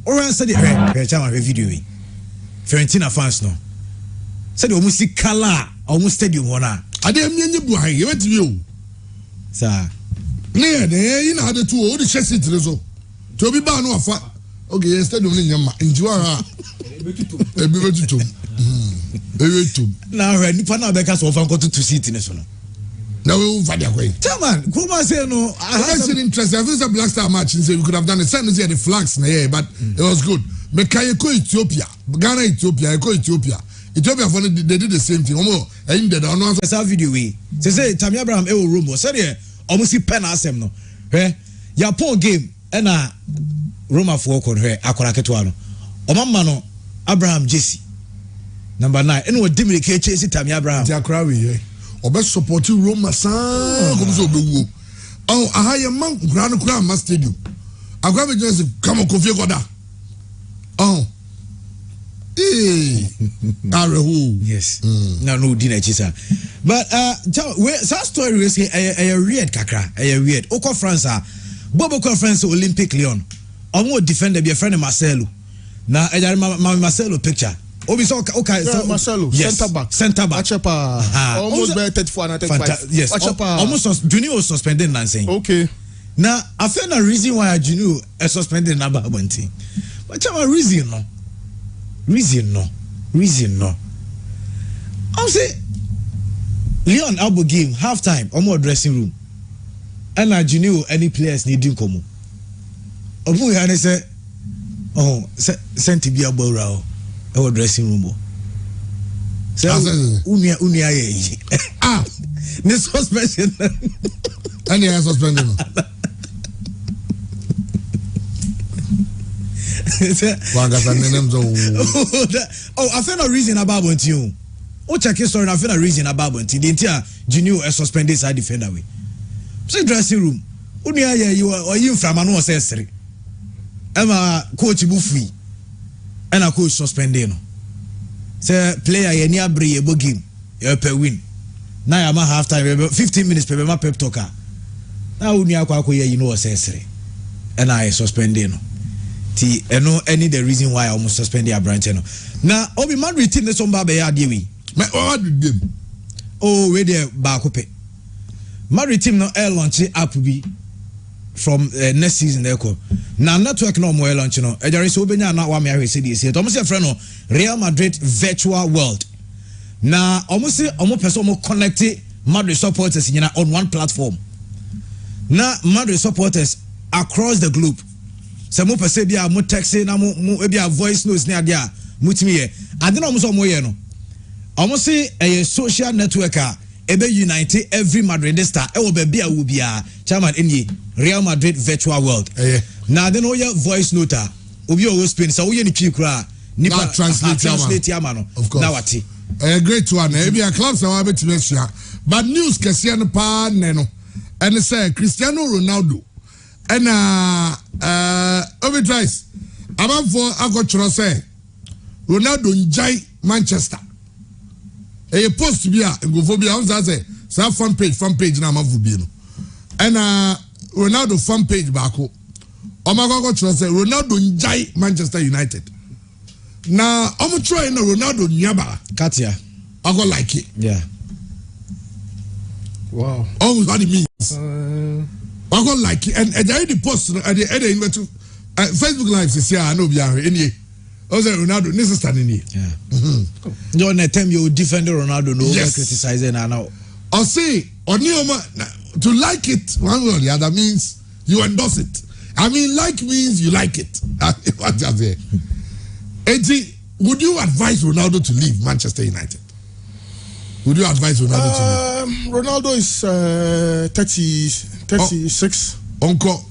Or said the Chairman video. Fiorentina fans no. Said almost see color almost stadium hona. I didn't mean you buy you went to you. Sir. Yeah, you know how the 2 all the chess it so. To be bound no fa. Okay, instead of nyama into ara. Now when pana beka so fan go to seat in so. Now we will find a way. Chairman, Kuma say no. I had some interest. I was a Black Star match and say we could have done it. Send the flags na here, but it was good. Mekayeko Ethiopia, Ghana Ethiopia, Ethiopia. Ethiopia for they did the same thing. Omo, I did on one video we. Say Tammy Abraham e room. Say there almost pen asem no. Ya poor game and Roma for kon akora ketwa no. Omamma no Abraham Jesse. Number 9. And what Dimmy chase Tammy Abraham. Ti akora we obe support Roma san come so be. Oh, ahaya man kura ma stadium. Akora be just come on Kofi Goda. Oh. Yes. No, dinner chisa. But that story is a weird kakra, a weird. Oko France, Bobo France Olympic Lyon. I'm more defender be a friend of Marcelo. Now my Marcelo picture. Okay, so Marcelo, yes, center back. Achepa, almost better 34 and 35. Yes, Achepa. Almost Junior was suspended and saying. Okay. Now I found a reason why Junior is suspended number 1 thing. But a reason no. Reason no. I'll say Leon Albo game halftime or more dressing room. And I knew any players needing come. Obu Hane say, oh, sent to be a bora or dressing room. So unia ah, this suspension. And he has suspended. I found a reason about you. Oh, check his story. I found a reason about you. The entire junior suspended side defender. We say dressing room. You are you from an accessory. Emma coach Buffy and a coach suspended. Say player ye near bri a game. You per win. Now I'm half time. 15 minutes per my pep talker. Now you know accessory. And I suspended. Any the reason why I almost suspended a branch. Now, Obi Madrid team the Somba Bay Adiwi. My Madrid game. Oh, where they Bakupe. Madrid team no air launch up be from next season. Now, network no more launch. There is Obenya now. What me say this? Almost a friend. Real Madrid virtual world. Now, almost person connected Madrid supporters on one platform. Now, Madrid supporters across the globe. Some mo pese bia mo text na mo bia voice notes ni ade a mutimi ye ade na mo so mo ye no almost say a social network ebe unite every Madridista e wo be bia wo bia chairman eni Real Madrid virtual world na then o ya voice note obi o Spain so wo ye ni twi kura nipa translate ama no na wati great one e bia clubs na betime sua but news kese no pa ne no and say Cristiano Ronaldo and overdrive amanfo akochoro say Ronaldo njai Manchester a post bi a ngofo bi a on say fan page na amanfo bi no and Ronaldo fan page baako omakoko choro say Ronaldo njai Manchester United na omo try na Ronaldo nyaba katia I go like it. Yeah. Wow. Oh, what it means. I go like it. And I the post at the end of Facebook Live is here. I know we are in here. Also, Ronaldo, this is standing here. Yeah. Don't let them you defend Ronaldo, no criticizing now. I'll say, to like it one way or the other means you endorse it. I mean, like means you like it. What you say? Eddie, would you advise Ronaldo to leave Manchester United? Would you advise Ronaldo to leave? Ronaldo is 36. Uncle.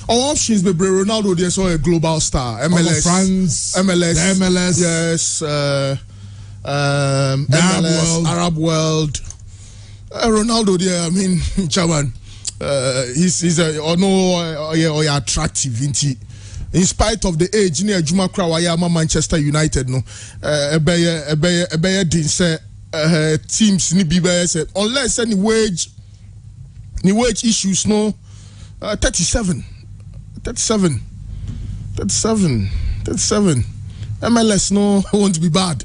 Our options, but Ronaldo, there's a global star. MLS, France, MLS, yes. MLS, Arab world. Ronaldo, there. I mean, Chairman, he's attractive, isn't he? In spite of the age, near Juma Krawayama Manchester United, no, didn't say teams ni BBS unless any wage issues, no, 37. MLS no won't be bad.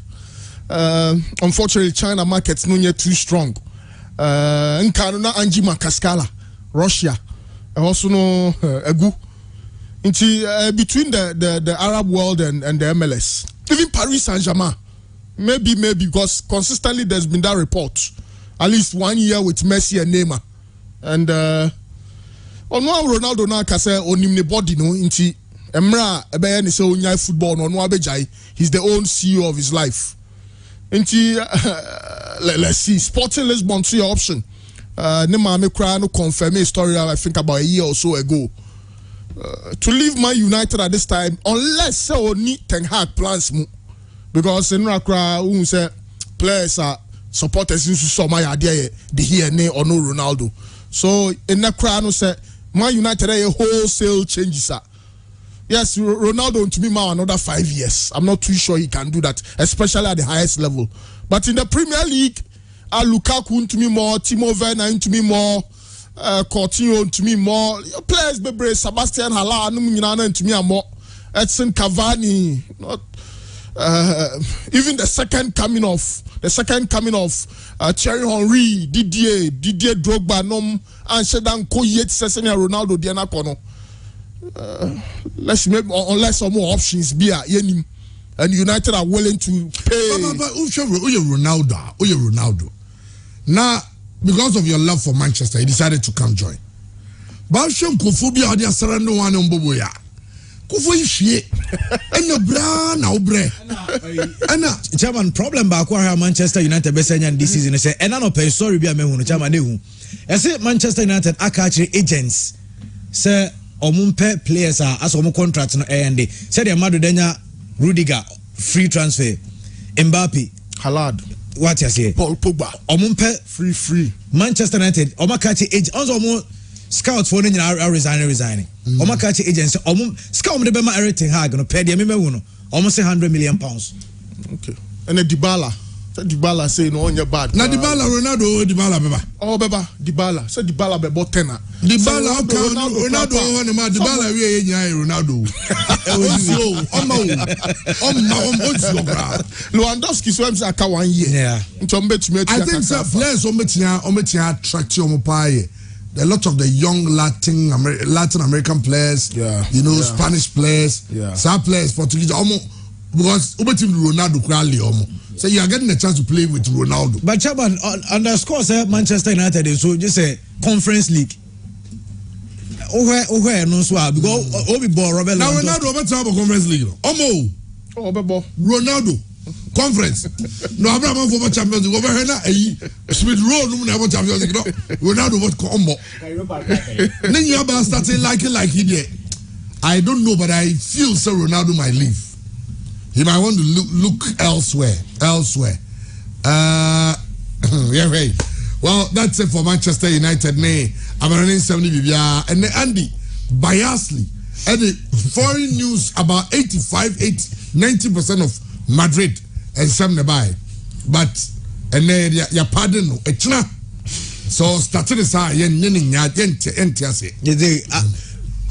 Unfortunately, China markets no yet too strong. Nkanuna Anji Makaskala, Russia, also no Egu. Between the Arab world and the MLS, even Paris Saint-Germain, maybe because consistently there's been that report, at least 1 year with Messi and Neymar, and on one Ronaldo na kase onimne body no inti emra ebe ni se onya football no abejai, he's the own CEO of his life. Inti let's see, Sporting Lisbon to your option. Neymar me cry no confirm a story I think about a year or so ago. To leave Man United at this time, unless so need Ten Hag plans mu, because in Rakra who say players are supporters in some idea the here ne or no Ronaldo. So in that crowd no say Man United a wholesale changes. Yes, Ronaldo to me now another 5 years. I'm not too sure he can do that, especially at the highest level. But in the Premier League, Lukaku to me more, Timo Werner to me more. Coutinho to me more players bebre Sebastian Haller to me more Edson Cavani, not even the second coming of Thierry Henry, Didier Drogba nom and Shedan Koyet Sesenia Ronaldo Diana Kono. Let's maybe unless some more options be and United are willing to pay. But Ronaldo now. Because of your love for Manchester, he decided to come join. But Shem Kofobia, they are surrendering one on Boboya. Kofo ishie. Eno bra na obre. Ana chairman problem ba kwa Manchester United be senya this season say ena no pay sorry bia me hu chairman ehu. I say Manchester United aka actually agents say omumpe players are as omo contract no end. Say the Madrid denya Rudiger free transfer. Mbappe, Haaland. What you say? Paul Pogba. Omumpe free. Manchester United. Omakachi age. Also, scouts for resigning. Omakachi agency. Scout the Bema everything hard. Gonna pay the almost £100 million. Okay. And the Dybala. Dybala say no on your bad. Na Dybala Ronaldo Dybala beba. Oh beba Dybala. Say Dybala bebo tenor. Dybala Ronaldo on ma Dybala we nya Ronaldo. Lewandowski so am say aka 1 year. Yeah. I think players ometia attract you a lot of the young Latin American players, Spanish players, some players Portuguese because Ronaldo crowdly so you are getting a chance to play with Ronaldo. But Chaban underscore say Manchester United is so just a conference league. No swab because Obi ball Robert. Now Ronaldo over to have a conference league. Ronaldo. conference. No, Abraham for Champions League. Over here, Smith Road, no one Champions League. Ronaldo what combo. Then you have started like he did. I don't know, but I feel so Ronaldo might leave. He might want to look elsewhere. Yeah, right. Well, that's it for Manchester United. I'm running 70 BBR and Andy biasly. And the foreign news about 90% of Madrid and some nearby. But and then your pardon it's not. So started this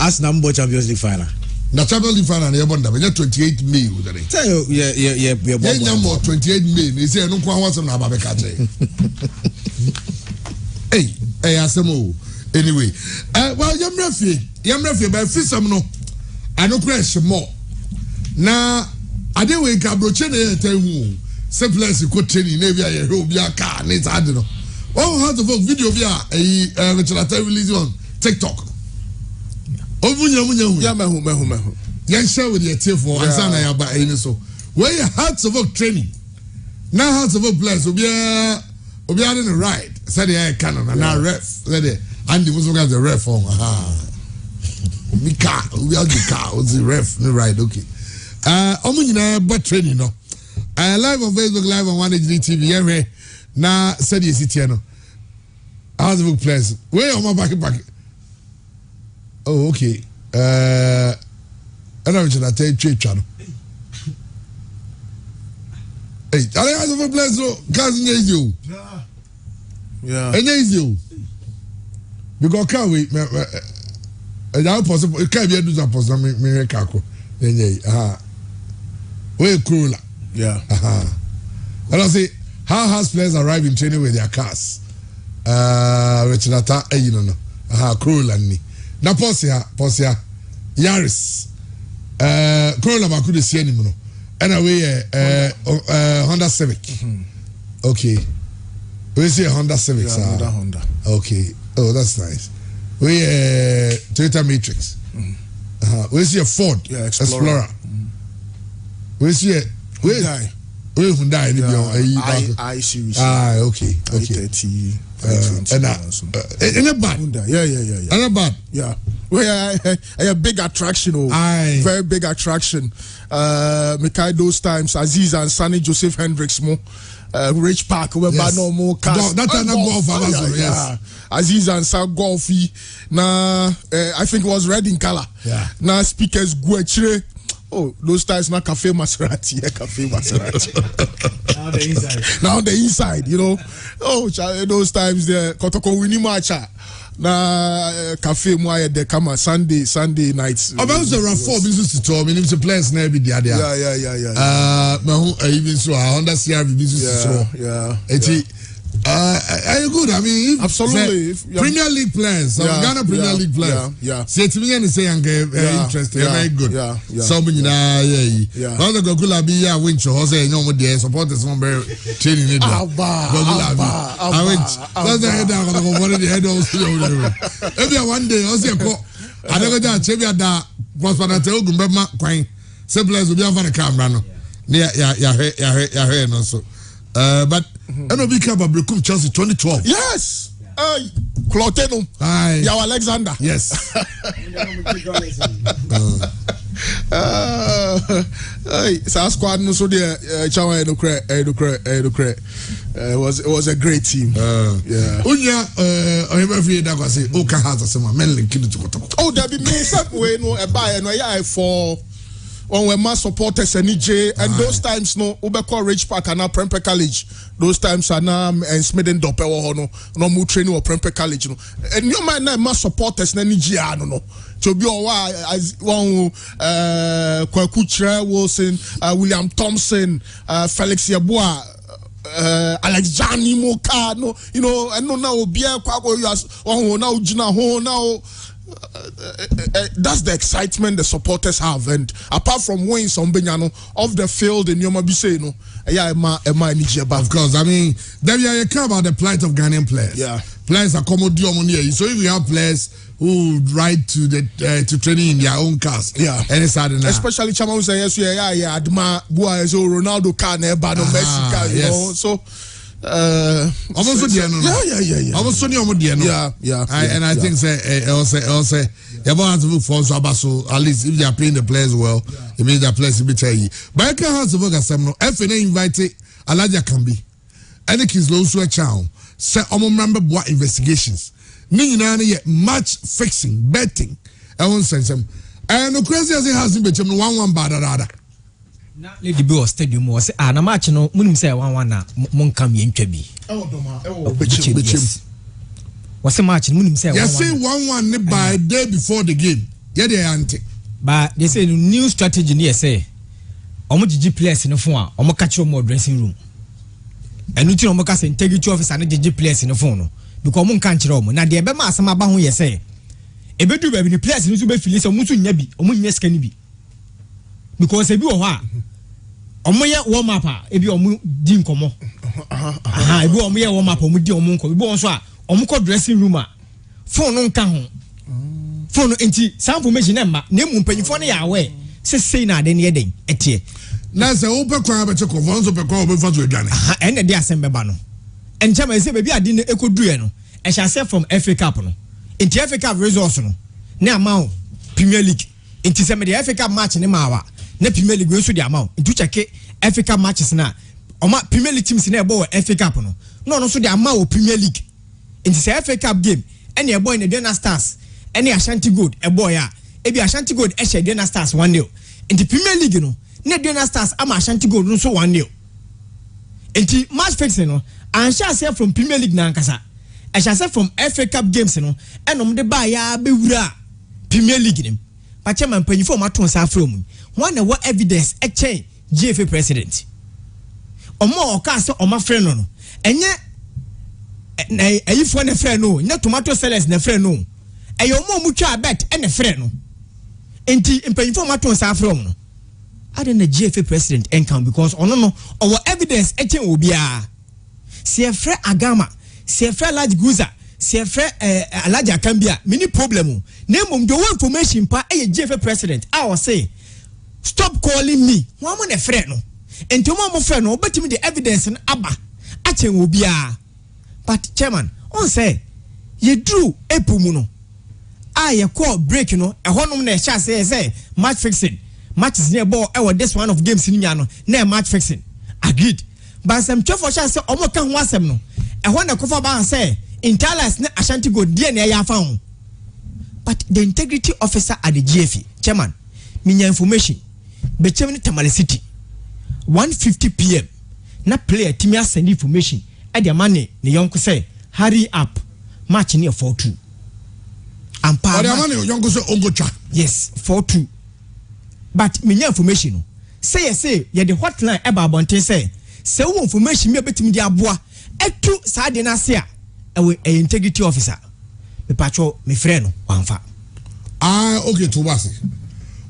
Arsenal Champions League final. The Champions League final you won that 28 May. Yeah. 28 May. They say no one wants to know about Hey, Asamo. Anyway, well, yam refi by fisam no. I no question more. Now, I didn't wake up brochen tell you. Simple as you could tell you, maybe I hope your car needs I don't know. Oh, how to vote video via a release on TikTok. Oh, Munya. Yes, share with your team for Ansana by any so. Where your hearts of work training. Now, hearts of work players will be in the ride. Said the canon and now ref. Said the Andy was looking at the ref on. We are the car, was the ref, the ride, okay. But training, no. Live on Facebook, live on 1HD TV, every now said you sit here, no. How's the book players? Where am I back? Oh, okay. I know what I tell you, channel. Hey, I have a place, so cousin is you. Yeah. And is you. Because can't wait, and now possible, it can't be a do some possible, me kako. Where cooler. Yeah. And I say, how has players arrive in training with their cars? Richard, you know, cruel and me. Now, Posia, Yaris, Corolla Bakude Sienimo, and away Honda Civic. Okay. We see a Honda Civic. Honda. Okay. Oh, that's nice. We Toyota Matrix. We see a Ford Explorer. We see a Hyundai. I series. Okay. And a bad. Yeah. And a bad. Yeah. Well, a big attraction. Very big attraction. Mikai those times, Aziz and Sonny Joseph Hendricks mo. Rich Park, where no more cars. That's a golf. Yes. Aziz and Sa Golfy. Now, I think it was red in color. Yeah. Now speakers Guachre. Oh, those times not Cafe Maserati. Cafe Maserati. Now the inside, you know. Oh, those times the Kotoko Winimacha. Na cafe moya de kama Sunday nights. About the RAV4 business to talk. I mean, it's a place near the idea. Yeah. Even so, I understand business to talk. Yeah. Are you good? I mean, absolutely. Premier League players, Ghana Premier League players. Yeah. Say to me, and say, interesting, very good. Yeah. Somebody now, yeah. Now the Gogula be a winch or Jose, no more there, supporters one very training it. I went. That's the head down on one of the head of every one day, also, I never done Chevia da was when I tell Gumbema Quine. Simple as we have on the camera. Yeah, no so. But I know big club Brekum Chelsea 2012. Yes. Cloteno. Yaw Alexander. Yes. So squad no so there Chawa it was a great team. Yeah. Unya every day I say Oka has some men link to Kotoko. Oh, there be me some way no e buy no yeah for on when my supporters and EJ and those times no Ubeko Rich Park and now Prempeh College. Those times are now and Smeden Dope or no more training or Prempeh College no. And you might not my supporters and EJ no. To be all as one Kwakuchre Wilson, William Thompson, Felix Yabua, Alex Johnny Moka, no, you know, and no now be a Kwako, you now Jina Ho now. that's the excitement the supporters have, and apart from winning some Benyano off the field in Yoma Biseno, of course. I mean, then you care about the plight of Ghanaian players. Yeah, players are commodity. So if you have players who ride to training in their own cars, and it's hard enough. Especially Chama who say yes, Adma Bua so Ronaldo car never Messi car, you know. So almost and I think say everyone has to look for so at least if they are playing the players well, it means their players will be tell you. But I can't have to work as some FNA invited Alaja Kambi and the kids low so a chow say remember what investigations. Ni match fixing, betting. I won't send some. And the crazy as it has been between 1-1 bad. Na Lady Bill Stadium was na match no munim say 1-1 na mon kam ye ntwa bi. Bichim. Was a match munim say 1-1. You say 1-1 by day before the game. Yeah, they anti. But they say new strategy near say omo GG players no phone a omo catch omo dressing room. Enu ti omo ka say integrity officer na GG players no phone no. Because omo kan kire omo na de be ma asama ba ho ye say ebedu ba bi the players no so be feel say omo so nya bi omo nya sika ni bi. Because ebi wo ho a omo ye warm up a ebi omo di nkomo ebi omo ye warm up omo di omo nkomo ebi won so a omo ko dressing room a phone no nka ho phone enti some information na ma na emu mpanyifo na ya we say na de ne den etie na say wo pe kwa be che conference pe kwa be fa to adwane en na de asem be ba no enchama say be bi ade ne ekoduye no e sha say from FA Cup no enti FA Cup results no na ama Premier League enti say me de FA Cup match ne ma wa na Premier League we so di amount into check FA Cup matches na oma Premier League teams na e bo FA Cup no so di amount Premier League into say FA Cup game any e boy in the Dena Stars any Ashanti Gold e boy ya e bi Ashanti Gold e share Dena Stars 1-0 into Premier League no na Dena Stars ama Ashanti Gold no so 1-0 into match fixing no and shall say from Premier League na nkasa I shall say from FA Cup games no enom de ba ya be wura Premier League nim but chairman panyifo maton sa from one na what evidence e chain GFA president omo o ka se o ma frɛ no enye na ayifo na frɛ no na tomato sellers na frɛ no eyo omo mu twa bet e na frɛ no enti panyifo maton sa from no ade na GFA president encan because ono no our evidence e chain obia se frɛ agama se frɛ large guza se frɛ alaja kambia mini problem na mum do information pa e GFA president I will say stop calling me one mo na frɛ no enti mo frɛ no obetimi the evidence no aba a chen obia but chairman on say ye drew epumu no a ye call break no e honom na e sha say match fixing matches near ball e this one of games ni nya no na match fixing agreed but some chef for sha say omo kan ho asem no e ho na kofa ba say Intalas na Ashanti Gold die na ya fa ho but the integrity officer at the GFA chairman minya information be chem ni Tamale City 1:50 PM na player timi send information e the money ne yonko say hurry up match near 4-2 and pa the money yonko say ogocha yes 4-2 but minya information say ye the hotline e ba bonten say wo information me betimi di aboa etu sa de na se a integrity officer me pacho me frɛ no wanfa okay to wase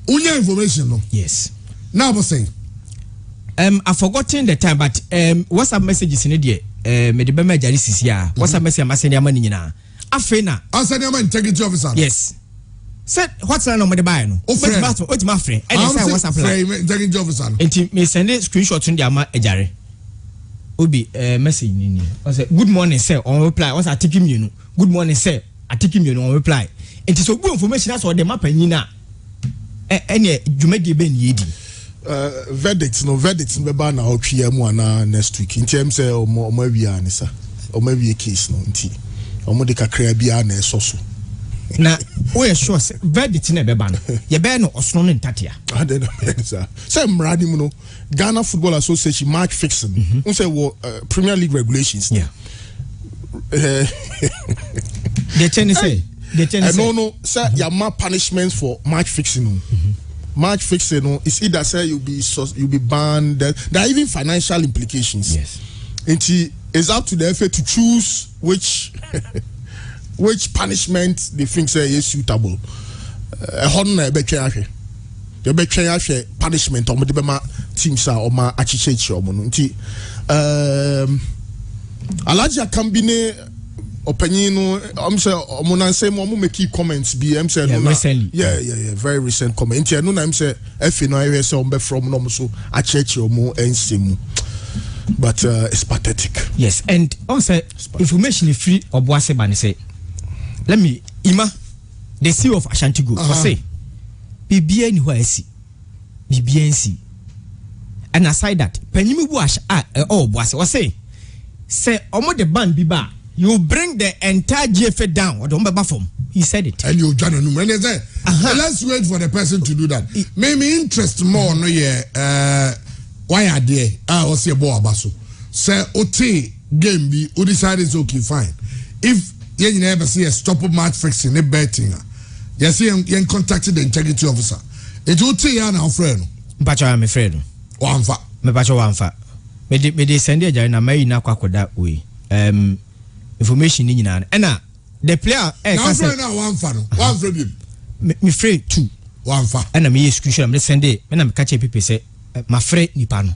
unya information no yes now but say I forgotten the time but WhatsApp messages in there me de be majari sisia WhatsApp message ma send ama ni nyina afi na answer am integrity officer yes said what's na no me de buy no otima frɛ and say WhatsApp frɛ integrity officer enti me send screenshot ndi ama ejare obi message ni I say good morning sir on reply once I take him you good morning sir I take him you on reply it is so good information as all the map nyina any djumadi be ni edi verdict be ba na otwe mu ana next week in terms say omo awia ni sa omo awia case no nti omo de kakra bia na esoso na we sure say verdict na be ba no ye be no osono no ntatia ade na be sa say mradi mu no Ghana Football Association match fixing we say Premier League regulations yeah the change say no say your ma punishments for match fixing match fixing is either say you'll be banned there are even financial implications yes it's up to the FA to choose which punishment they think say is suitable hon na be twa ahwe you be twa ahwe punishment omo de be ma teams a oma achichechi omo no nti alaja kambine opinion no I'm say omo na say mo make key comments be I'm say no yeah very recent comment nti no na I'm say efi no I say omo be from no so achichechi omo ensemu but it's pathetic. Yes, and also information is free or boise ban say let me the CEO of Ashanti Group say BBN who I see BBNC and aside that penyimu buash boise was say omo the ban biba you bring the entire GFA down or don't be form. He said it. And you John and when they say let's wait for the person to do that. Maybe interest more no why are they? I say boy abaso. Say OT game be who decided it's okay fine. If you never see a stop match fixing a betting, you see you contacted the integrity officer. It OT ya na friend. Mpacho I'm afraid. Wanfa. Me pacho wanfa. Me de send ya na mai na kwakoda we. Information ni nyina. Na the player na friend na wanfa no. One friend me afraid too. Wanfa. Na me screenshot me send e. Me na me catch people say my friend nipa no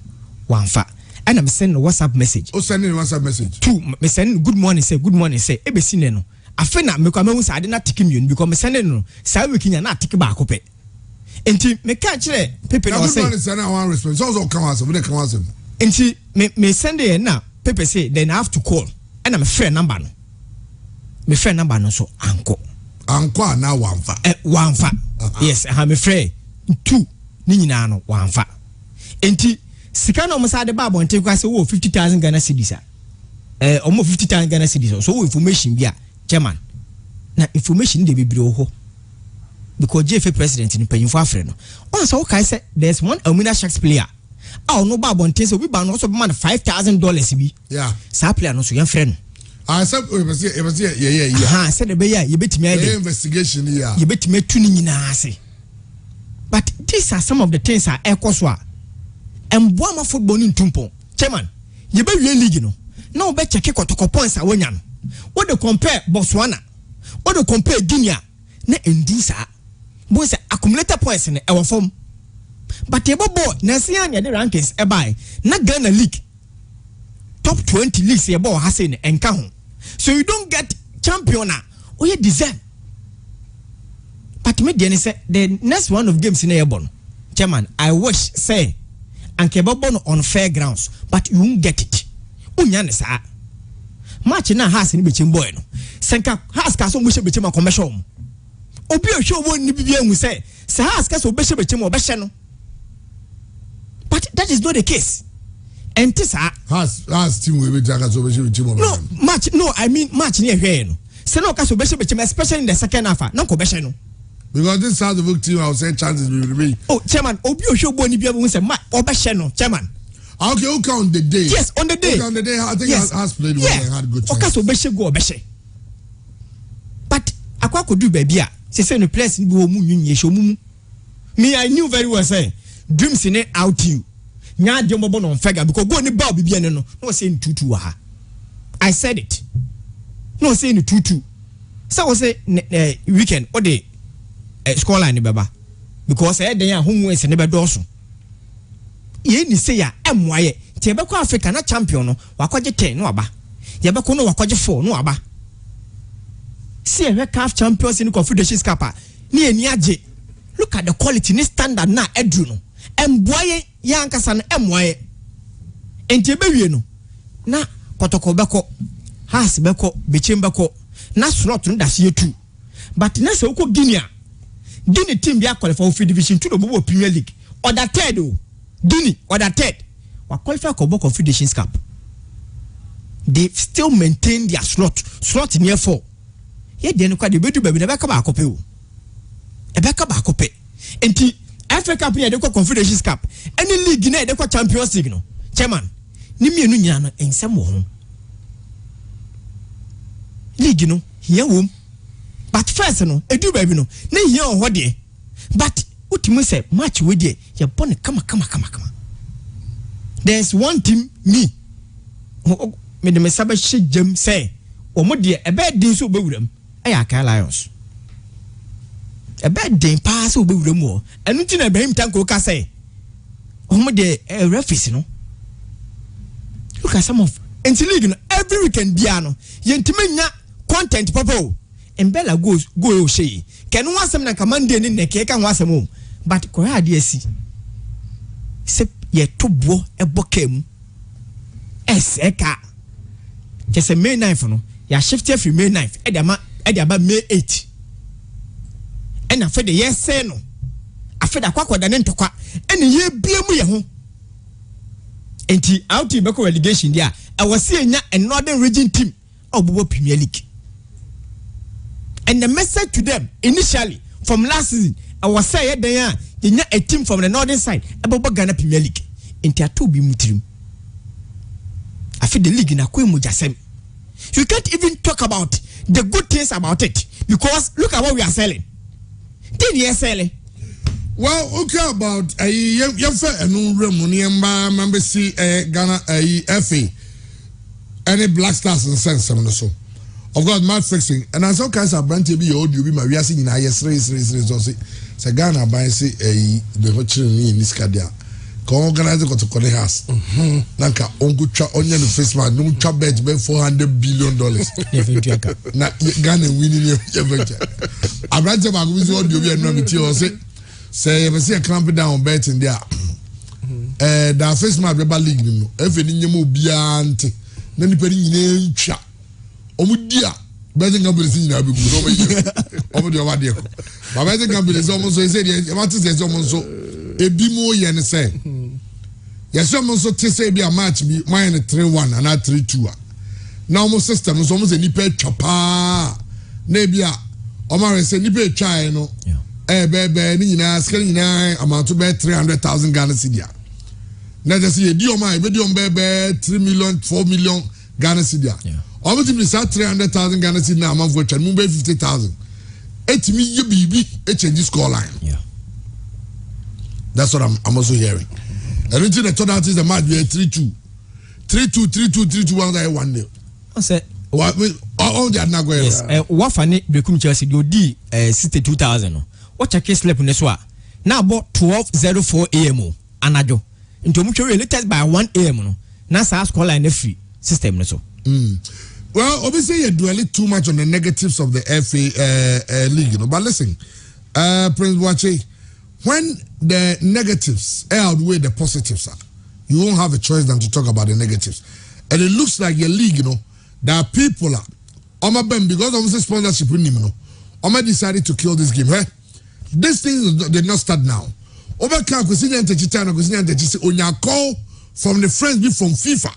wanfa and I'm sending a WhatsApp message. Oh, sending a WhatsApp message. Two, me send good morning say ebe sine no afena me kwa me say I did not take him because me send no say we kinya na take ba kope enti me ka kire pepe no say good morning send one response so come answer we dey come answer enti me send e na pepe say then I have to call and I'm friend number no so anko na wanfa wanfa yes ha me friend two ni nyina no wanfa enti sika no msa de ba bonte kwa se wo 50,000 Ghana cedis omo 50,000 Ghana cedis so information bia chairman na information de bibire ho because JFA president ni panyimfo afre no on so kai say there's one Amina Sharks player no ba bonte so bi ba no so be man $5,000 bi yeah sa player no so yan frɛ no said yeah said the be ya ye betimi ade investigation yeah ye betimi tu ni nyina ase but these are some of the things are ekoso a emboama football ni ntumpo chairman ye be wie league no na obe check kotoko points a wonya no what they compare Botswana what they compare Guinea na endisa bo say accumulated points in e form but e bobo na sia ne the rankings e buy na Ghana league top 20 leagues e bo ha say ne enka ho so you don't get champion na o ye deserve but me dey say the next one of games in Ebon chairman I wish say anke bobo on fair grounds but you won't get it unya ne saa match na has ni bechem boy no senka has ka so mo she bechem commercial obi o hwe obo ni bibia hu say has ka so be she bechem obehye no but that is not the case and this has team we be jaka so be she bechem no match no I mean match ni ehwe no say no ka so be she bechem especially in the second half na ko behye no because this has the team I will say chances will be chairman obi o hwe obo ni bibia hu say obehye no chairman. Okay, okay, on the day. Yes, on the day. Okay, on the day, I think yes. has played well and had good chance. Okay, so beshe go beshe. But akwa could do baby. She say no place ni wo mu nyunye show mu. Me I knew very well say dreams in out you. Nya de mo no fega because go ni ba bibia no. No say in tutu ha. I said it. No say in tutu. So we say weekend or the scoreline ni baba because e den ya homu ese ne be doso. Ye ni say ya emwaye ti ebe ko Africa na champion no wakoje 10 no aba ye be ko no wakoje 4 no aba see e CAF Champions in Confederations Cup ni eni age look at the quality ni standard na edru no emboye ya ankasa no emwaye enti ebe wie no na kotoko beko has beko bechem beko na slot no dase yetu but na se uko Guinea team bia qualify for division 2 no Premier League or that third o Guinea or that third wa qualify for Confederations Cup. They still maintain their slot near 4. Ye den kwa de bedu baby na beka ba akope o. E beka ba akope. Enti Africa Cup ne de kwa Confederations Cup. Any league na de kwa Champions League no. Chairman, ni mienu nyina no ensem wo ho. League no here wo. But first no, edu baby no, na here on ho de. But ultimate say match we dey you born kama. There's one team me de me sabe shejam say omo de e be din so bewuram e ya Lions a bad day pass will be more. And nothing about him tanko ka say. Oh, de referees, no. Look at some of league every weekend piano. Yentimenya content papa. And Bella go say. Can one some na command in the cake and was a move. But ko idea see. Se ye to bo e bokem. Eka. Just a May 9th no. Ya shifted from May 9th. Ediaba May 8th. And I fed the yes say no. I fed a quack than entokwa. And ye be mu ye ho. Enti out in Beko relegation there. I was seeing a northern region team of Bobo Premier League. And the message to them initially from last season, I was saying they not a team from the northern side about Ghana Premier League. Enti atu bi mutrim. I feel the league in a Jasem. You can't even talk about the good things about it because look at what we are selling. Did you selling? Well, okay, about a young and remember see Ghana FA any Black Stars and sense some so. Of course, match fixing and as all kinds of brand to be old, you be my we are seeing in say Ghana by say the watching in this cadia. Can organize it to connect us. Nanka ongu cha onion the face man no cha bet $400 billion. Na Ghana winning your venture. I branch about with what you be no say you see a clamp down bet in there. The face man be league no. If any mu biante na ni peri nyina ntwa. Omudia betting company sin na be good. Omo de over there. But betting company is almost so say you want to say almost so ebi mo ye ne say yes almost so te say be a match be mine 3-1 and 3-2 now mo system so mo say ni pe twapa na bia o ma say ni pe twa no be ni nyina skeli nyina amount to be 300,000 Ghana cedi na just say di o ma be di o be 3 million 4 million Ghana cedi o mo ti be 300,000 Ghana cedi na amount for twa mo be 50,000 etimi ye bibi e change score line. That's what I'm also hearing. And until the turnout is the match, we are 3-2. 3-2, 1-0. I said, what all that not going. Yes, what funny become Chelsea do D 62,000. What a case slept in the swap. Now about 12:04 AM. Anajo. Into mutual related by 1 AM. Nasa score line free system. So. Well, obviously, you're dwelling too much on the negatives of the FA league, you know. But listen, Prince Boache, when the negatives outweigh the positives, you won't have a choice than to talk about the negatives. And it looks like your league, you know, there are people because of the sponsorship, you know, Oma decided to kill this game. Eh? This thing did not start now. Over from the friends from FIFA.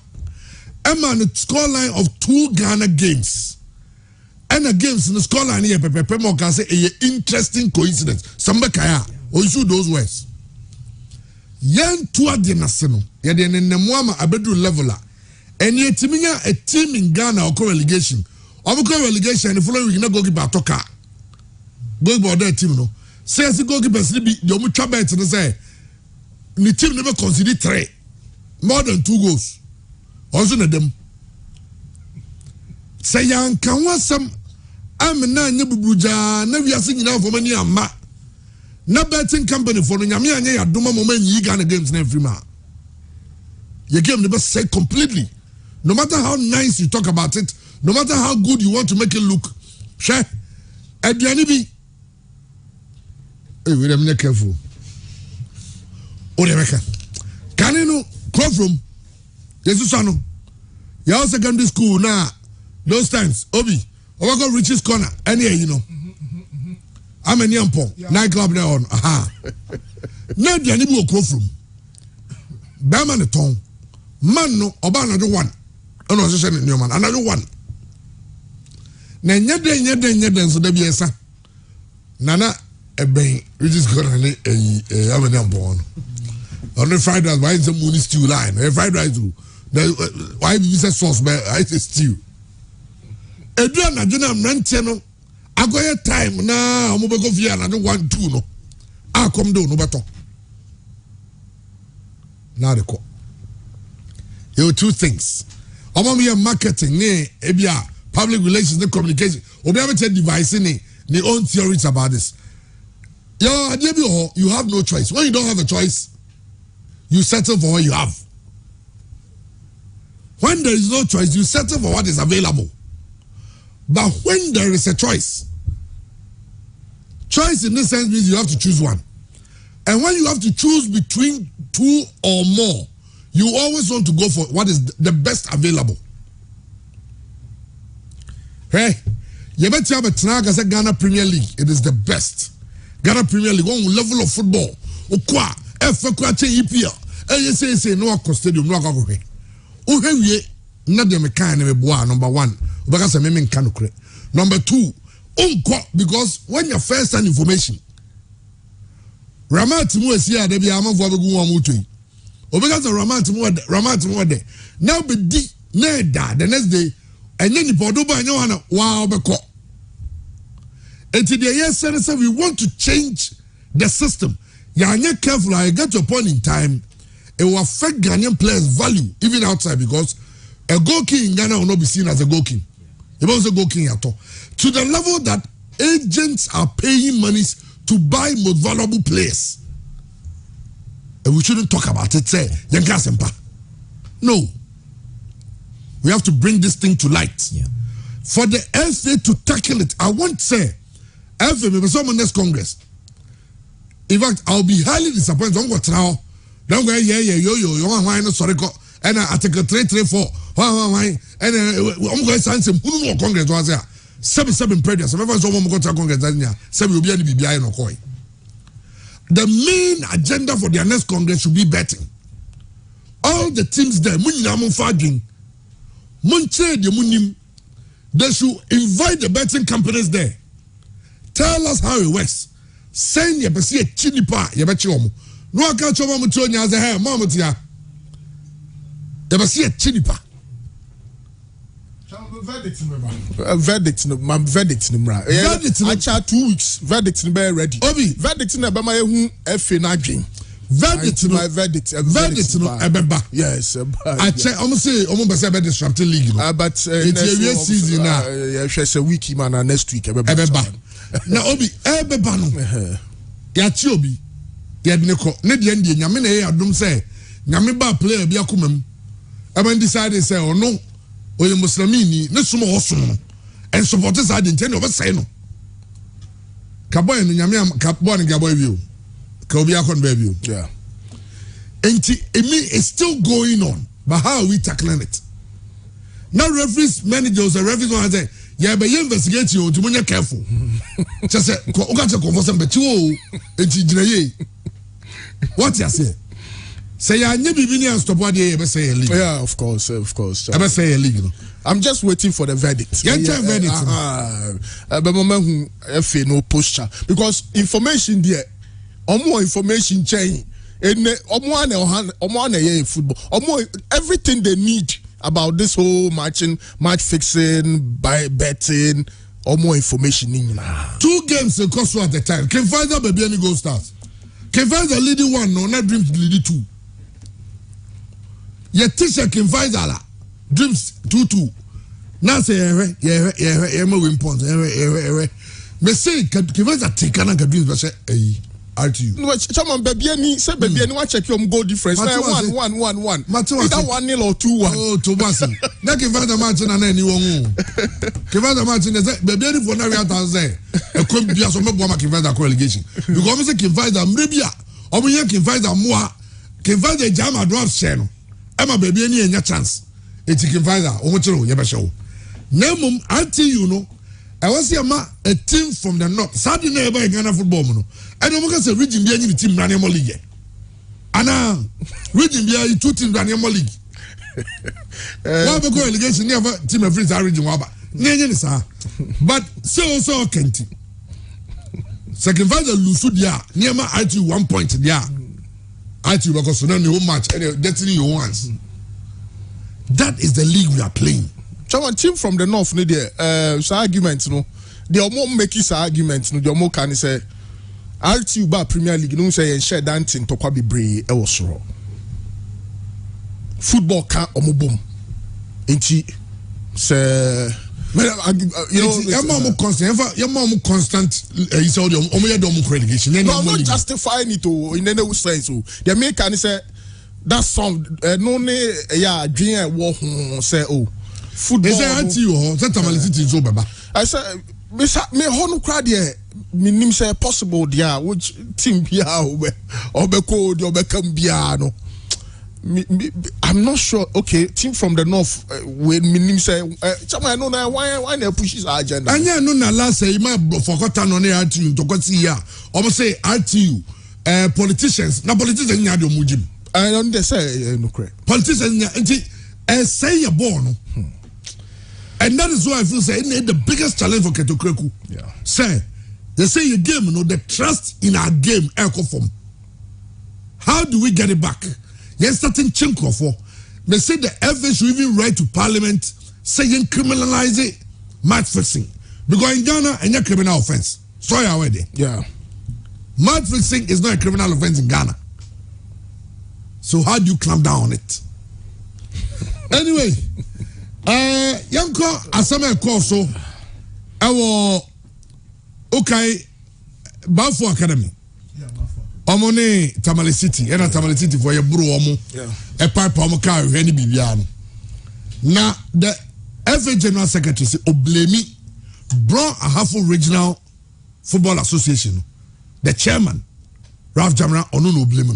And the scoreline of 2 Ghana games. And the games in the scoreline here, Pepe can say a interesting coincidence. Sambakaya, or issue those words. Yan tua de naseno, yade ne mwama abedu leveler. And yet a team in Ghana or relegation. Or relegation and the following week, not go keep toka. Go about that team, no. Says the goalkeeper, the Omucha bet to say, the team never conceded 3, more than 2 goals. Also, them say, young can want some. I'm a nine buja, never singing out for many a ma. No betting company for the Yamia, Duma moment, you Ghana games in every man. Your game never say completely. No matter how nice you talk about it, no matter how good you want to make it look, share at the enemy. Hey, wait a minute, careful. Odemeka. Can you know crop from? Jesus, I know. Your secondary school now, those times, Obi, Owago Richie's Corner, any you know. I'm a Nyampong, nightclub now on. Aha. Now the animal crop from. Baman the tongue. Man no, Oba another one. Oh no, I new man, another one. Nyeden, so there be a son. Nana, a bang, Richie's Corner, I'm a Nyampong. On the fried rice, why is the moon stew line? Fried rice too. Why is a sauce? But I say stew. Adrian, I don't know. I go a time now. I'm going to go another 1-2. No, I come down. No better. Now the call. There were 2 things. I'm going to be marketing, public relations, and communication. We'll be able to devise the own theories about this. You have no choice. When you don't have a choice, you settle for what you have. When there is no choice, you settle for what is available. But when there is a choice in this sense means you have to choose one. And when you have to choose between two or more, you always want to go for what is the best available. Hey, you better have a Tanaga say Ghana Premier League. It is the best. Ghana Premier League, one level of football. Okwa, FKC EPL. Say no stadium, no go. Uhewie na de mekan na meboa number 1. Because I mean can no. Number 2, because when your first hand information Ramat mu esi ade bia amafo abegu wa mutui. Obeka say Ramat mu de. Now be di na da the next day enye ni podo ba enye wana wa obeko. Until the year said we want to change the system. Ya anye careful, I get to a point in time it will affect Ghanaian players' value even outside because a goal king in Ghana will not be seen as a goal king. It was a goal king at all. To the level that agents are paying monies to buy most valuable players. And we shouldn't talk about it, say, no. We have to bring this thing to light. Yeah. For the FA to tackle it, I won't say, FA, maybe someone next Congress. In fact, I'll be highly disappointed. Don't go now. Don't go, sorry, and Article 334, and I'm going to sign some Congress was there. 7 predators. The main agenda for their next Congress should be betting. All the teams there, they should invite the betting companies there. Tell us how it works. Send your best chinipa, your betchom. No, I can't show Mamutonia as a hair, Mamutia. You must see a chinipa. Verdict, my verdict, I chat 2 weeks. Verdict, ready. Obi, verdict, Bama, F. Nagin. Verdict, my verdict, Ebeba. Yes, I check. I'm say, almost about the Champions League. But it's season now. Yes, a week, man, next week. Ebeba. Now, Obi, Ebeba no. Yachi Obi. Yadneko. Ne di endi. Nyame na ye adum say. Nyame ba player bi akumem. Eba decide say, oh no. Oye Muslimini. Ne sumo osum. And supporters are intended over say no. Kaboy no nyame kaboy no gaboy bi. Kobia kon baby. Yeah. And it's still going on. But how are we tackling it? Now referees, managers, and referees want to say, yeah, but you investigate you to be careful. Just say, what you say? Say, I never been stop what you ever say illegal. Yeah, of course. Ever say illegal. I'm just waiting for the verdict. Get the verdict. But moment who no posture because information there. More information chain and football. Everything they need about this whole match fixing, by betting, or more information in 2 games in cost at the time. Can find out baby any goal stars. Can find the leading one, no, not dreams leading 2. Your teacher can find that dreams 2-2. Now say win points. Me say can find that take an dreams but say RTU. No, someone baby any say baby any want check your goal difference. 1-1. Either 1-0 or 2-1. Oh, Thomas. Now can find the match and anyone. Can find the match and say baby any for now we are say. E come be so me boa can find the relegation. Because me say can find the maybe o me can find the more can find the jam advance share no. Emma baby any enya chance. It can find that o mo chiro ye be show. Nemum RTU no. I was here a team from the north. Saturday night by Ghana football no. And I'm going to say region be any team running more league. Anna region be any 2 teams running more league. Why be go relegation never team of friends are region waba. Nenye ni sa. But so Kenti. Second find the Lusu dia near my IT 1 point dia. IT because so now the whole match and destiny you want. That is the league we are playing. Someone team from the north need the arguments no. They more make his arguments no. They more can say RTU ba Premier League no say share dancing to kwa bebre e was raw. Football can omo boom. Enti say your mom constant. He said, relegation. No, I'm not justifying it in any sense. So the main can say that song, no, dream war say, oh, football. They say, Tamale City is over. I said, me honu crowd here. Minim say possible dia which team bia obeko di obekam bia no. I'm not sure. Okay, team from the north when minim say I know now why they push his agenda. Anya no na last say ma forgotten on RTU to go see here. Omo say RTU politicians na politicians nya do mujim. I don't say no correct. Politicians nya say your born. And that is why I feel say the biggest challenge for Ketokreku. Yeah. Say they say your game, the trust in our game, form. How do we get it back? Yes, certain chinko for. They say the FA should even write to Parliament saying criminalize it, match fixing. Because in Ghana, any criminal offense. Sorry, already. Yeah. Match fixing is not a criminal offense in Ghana. So how do you clamp down on it? Anyway, Yanko Asame Koso, okay, Bafo Academy. Omone Tamale City, and Tamale City for your bro omo. A pipe omo car any bibiano. Now the FA General Secretary say Oblemi brought a half regional football association. The chairman, Ralph Jamra Onuno Oblemi.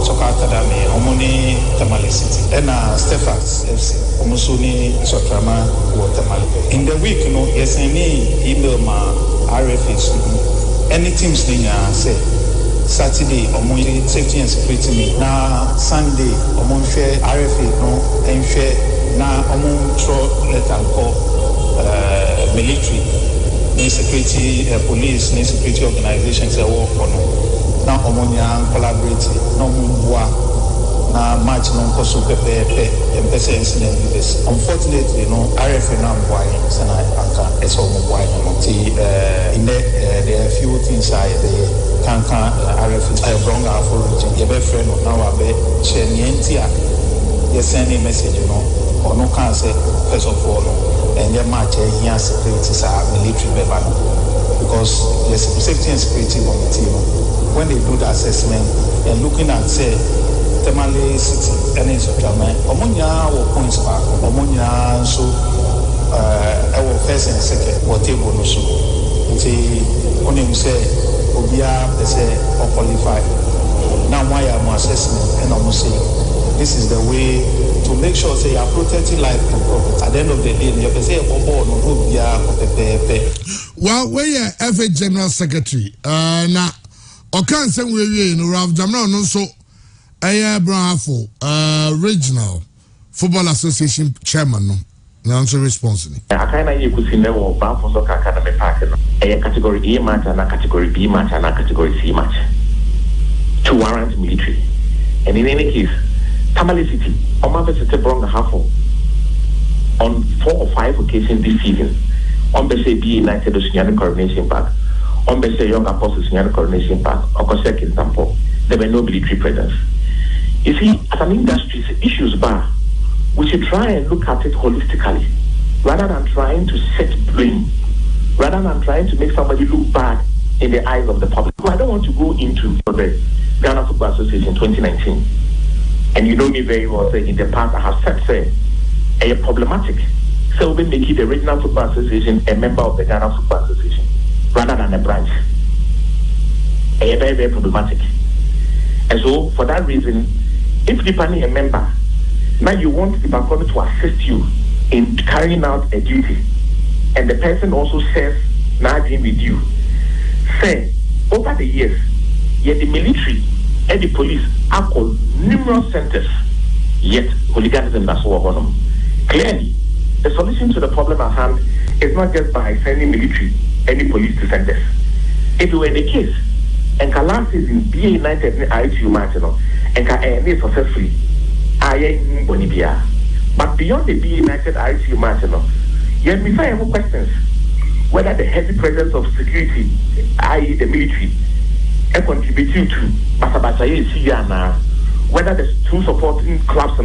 Soccer Academy, Omone Tamale City, and Stephens FC, Omusuni Sotrama Tamale. In the week, yes, any email ma RFS, any teams say Saturday, Omonje safety and security me. Na Sunday, Omonje RFA no, and na Omonjo letter call military, ni security police, ni security organizations say work for no. Na Omonya collaborate, no mumwa. Na match no koso pepe empese incident with this. Unfortunately, RFA na mbwa sana anka eso mbwa no. In there are a few things I can RFA wrong for region. You be friend now abe share nientia. You send a message or no can say first of all and your match here security military beba because yes safety and security committee when they do the assessment and looking at say Tamale City and in Sotrama, Omonia or points back, Omonia so our first and second, what table no so. Only say, Obia, they say, or qualified. Now, why am I assessment? And I'm saying, this is the way to make sure say you are protecting life and property. At the end of the day, you can say, well, we are FA General Secretary. Now, I can't say we Ralph Jamra no so. Bravo, regional football association chairman. No answer response. I kind of could see never Bravo Soccer Academy Park. A category A match and a category B match and a category C match to warrant military. And in any case, Tamale City, on my visit to Bronga Hafo on 4 or 5 occasions this season, on the say B United Oceanic Coronation Park, on the say Young Apostles Oceanic Coronation Park, or Kosek example, there were no military presence. You see, as an industry, issues bar, we should try and look at it holistically, rather than trying to set blame, rather than trying to make somebody look bad in the eyes of the public. I don't want to go into the Ghana Football Association 2019, and you know me very well, say in the past I have said, say, a problematic. So we make it the Regional Football Association a member of the Ghana Football Association, rather than a branch. A very, very problematic. And so, for that reason, if you are a member, now you want the Bakon to assist you in carrying out a duty, and the person also says, now agreeing with you, say, over the years, yet the military and the police have called numerous centers, yet hooliganism that's over them. Clearly, the solution to the problem at hand is not just by sending military and the police to centers. If it were the case, and last season, BA United in ITU match, and can successfully. But beyond the BA United ITU match, yet we find more questions whether the heavy presence of security, i.e., the military, are contributing to whether the two supporting clubs,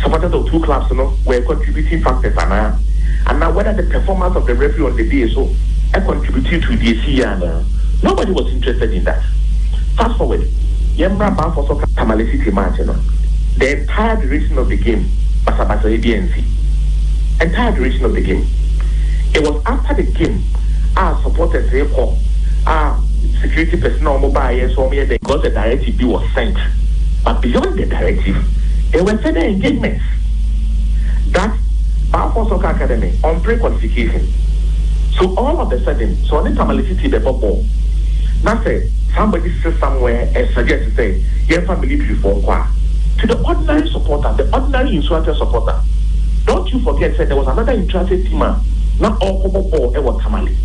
supporters of two clubs, were contributing factors, and now whether the performance of the referee on the day so contributed to the CR. Nobody was interested in that. Fast forward, Yembra Banfo Soccer Tamale City match, the entire duration of the game, Basabasa ABNC. Entire duration of the game. It was after the game, our supporters say, our security personnel mobile, so because the directive was sent. But beyond the directive, there were certain engagements that Banfo Soccer Academy on pre-qualification. So all of a sudden, so on the Tamale City, the ball. Now say somebody says somewhere and suggests to say, "Your family reform to the ordinary supporter, the ordinary insular supporter." Don't you forget, said there was another interested teamer, not all ball ever Tamale.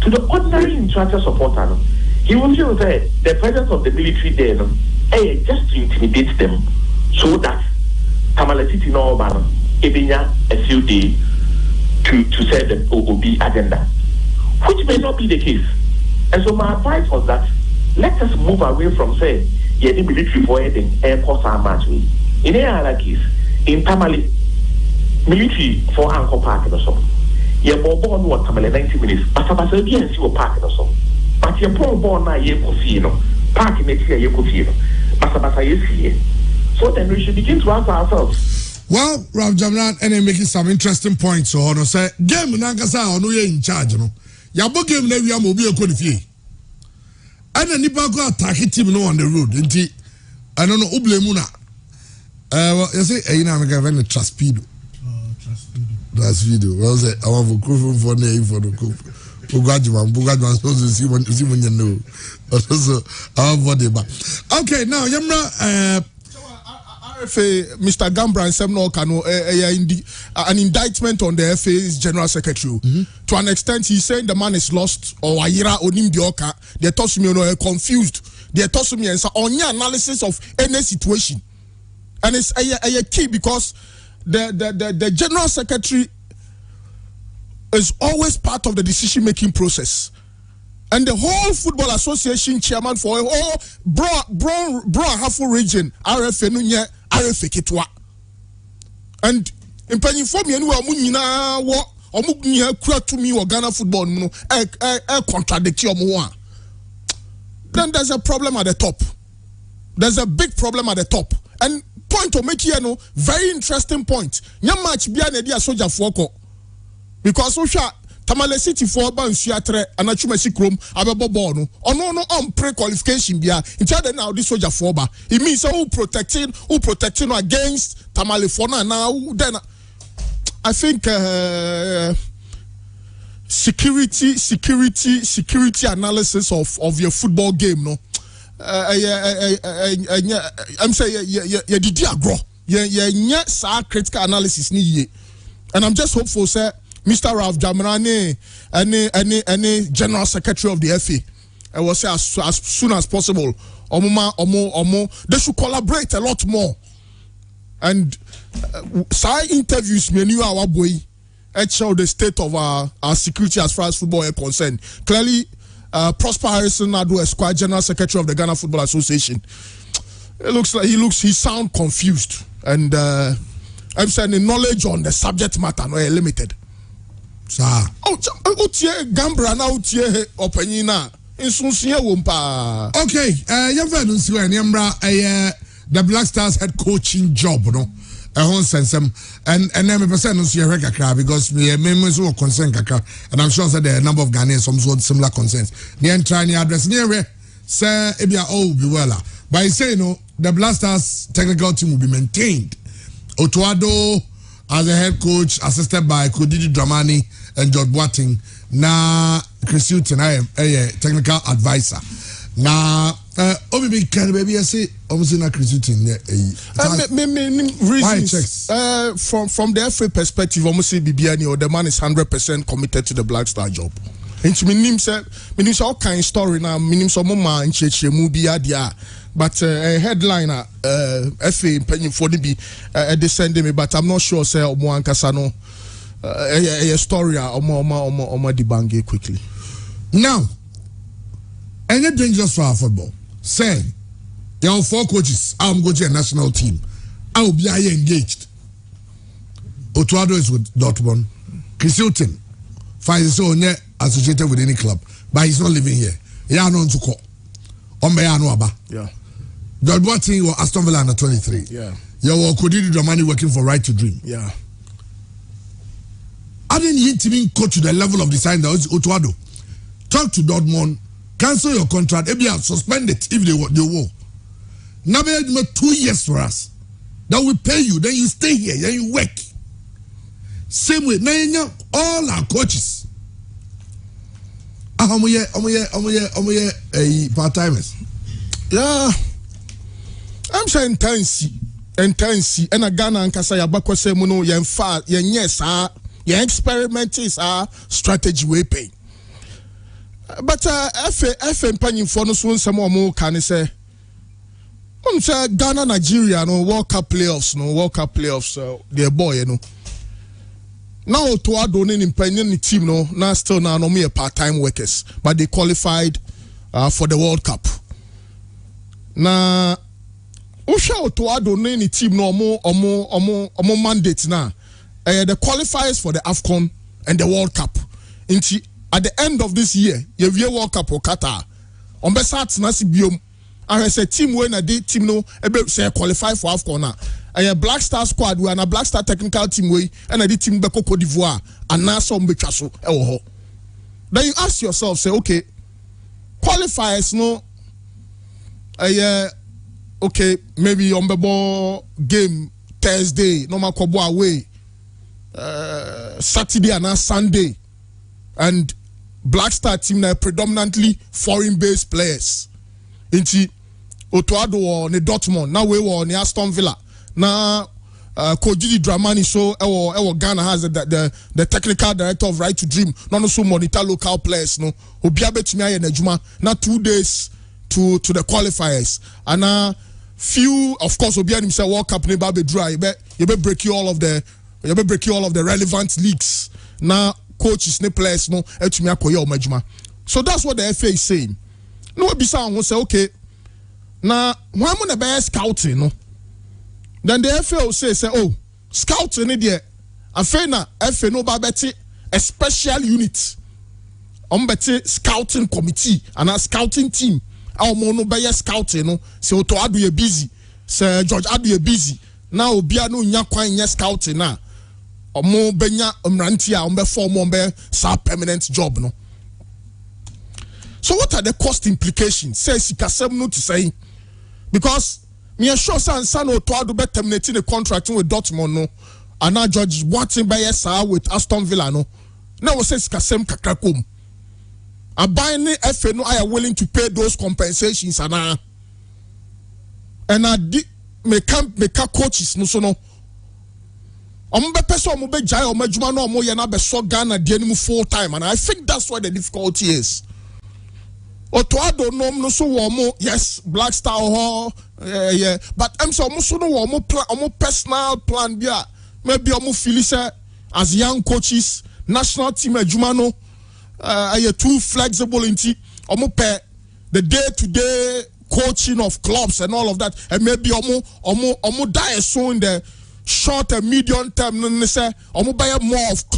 To the ordinary insular supporter, he will feel that the presence of the military there, just to intimidate them, so that Tamale City no ban Ebinya a few days to say the OOB agenda, which may not be the case. And so my advice was that let us move away from saying, yeah, the military for heading air course our match with. In any other case, in Tamale, military for Anchor Park or so. Yeah, born what Tamale 90 minutes, but about a BNC or park or so. But you're born now, you could see, park next year, you could see, but about a year. So then we should begin to ask ourselves. Well, Rav Jamran, and I'm making some interesting points. So, I say, game Nankasa, no, you're in charge, Yabo game na we am obi ekodifie. Ana nipa go attack team no on the road. Nti ano no oblemu na. You say na me gaven trust speed. Trust video. Well say I want for na for the coup. Bugajman so see when you know. So I want the back. Okay, now Yamra FA, Mr. Gambra and Semno Kano, an indictment on the FA's general secretary. To an extent, he's saying the man is lost or Ayira Onimbioka. They toss me confused. They toss me and say on your analysis of any situation. And it's a key because the general secretary is always part of the decision making process. And the whole Football Association chairman for a whole Bro Hafo region, RFA Kitwa. And in penny for me, anyway, Munina, what Omunia to me or Ghana football, contradict your more. Then there's a problem at the top. There's a big problem at the top. And point to make here, very interesting point. Nyam match be an idea soldier for because so Tamale City for Bansuatre and Achumesi Chrome Ababo no on pre-qualification bia instead now this soldier for it means who protecting against Tamale for now then I think security analysis of your football game no I'm saying yeah did you grow yeah critical analysis ni and I'm just hopeful sir Mr. Ralph Jamarane, any general secretary of the FA, I will say as soon as possible. They should collaborate a lot more. And side interviews me knew our boy show the state of our security as far as football is concerned. Clearly, Prosper Harrison Adu Esquire, general secretary of the Ghana Football Association. It looks like he sound confused, and I'm saying the knowledge on the subject matter no limited. Gambra now openina okay, the Black Stars head coaching job, no. And then me person no see kakra because me so concern kakra, and I'm sure that there are a number of Ghanaians some sort similar concerns. They try to address near say ebia all be well. But I say the Black Stars technical team will be maintained. Otuado as a head coach, assisted by Kodidi Dramani and George Boateng. Na Chris Hilton, I am a technical advisor. Na Obi can baby I say almost na Chris Hilton. Reasons from the FA perspective, almost say Bibiani or the man is 100% committed to the Black Star job. And meaning all kind of story now, meaning some mama in Cheche movie adia. But a headliner, FA penny for the be descending me, but I'm not sure say Omo Ankasano a story Oma Dibange quickly. Now, any dangerous for our football? Say, there are 4 coaches. I'm going to a national team. I will be engaged. Otuado is with Dortmund. Chris Hilton finds so associated with any club, but he's not living here. Yeah, no to call. Yeah. George Boateng or Aston Villa under 23. Yeah. You could do the money working for Right to Dream. Yeah. I didn't hit him coach to the level of the sign that was Otuado. Talk to Dortmund, cancel your contract, maybe suspend it if they will. Now we have 2 years for us. Then we pay you, then you stay here, then you work. Same way, now all our coaches. Part-timers. Yeah. I'm saying intense, and a Ghana and Kasaya Bakose Muno, yen far, yen yes, yen experiment is our strategy way pay. But FM panning for no soon some more can say. Ghana, Nigeria, no World Cup playoffs, dear boy, you know. Now to our donating in team, no, now still now no mere part-time workers, but they qualified for the World Cup. Now, Usha to our donating team no more mandate now. The qualifiers for the AFCON and the World Cup. At the end of this year, you have World Cup or Qatar. On besats nasi biom. I say team when a day team no say qualify for AFCON now. A Black Star squad we and a Black Star technical team way and a team beko Cote d'Ivoire and now some bechaso ewo. Then you ask yourself, say, okay, qualifiers no okay, maybe on the ball game Thursday, no matter away, Saturday and Sunday, and Black Star team are predominantly foreign-based players. Inti Otuado or ne Dortmund, now we were ne Aston Villa. Now Kojidi Dramani so Ghana has the technical director of Right to Dream, not so monitor local players, no. Obiabe Timia Nejuma, now 2 days to the qualifiers. And few, of course, Obianim himself World Cup ne babe dry. You be break all of the relevant leagues. Now coaches ne players no etumia koye omajuma. So that's what the FA is saying. No bisa won say okay. Now why mo na be scouting no? Then the FA will say oh, scouting ne there. Afa na FA no ba beti a special unit. Beti scouting committee and a scouting team. Our no be scouting no. Say Oto Adu ye busy. Say George Adu ye busy. Now obia no nya kwan nya scouting na. Omo benya omrantia ombe form ombe sa permanent job no. So what are the cost implications? Say sikasem no to say because me sure san Oto Adu be terminating the contract with Dortmund no and now George Boateng be yes with Aston Villa no. Now we say sikasem kakrakom. And buying FA no are willing to pay those compensations and I make coaches no so no. Person be jai or majuma no mo yana be so Ghana the full time and I think that's why the difficulty is. Otuado no so mo yes Black Star yeah but I'm so no mo personal plan bia maybe omo feel say as young coaches national team majuma no are too flexible into omo pay the day-to-day coaching of clubs and all of that and maybe omo die so in the short and medium term no say omo buy more of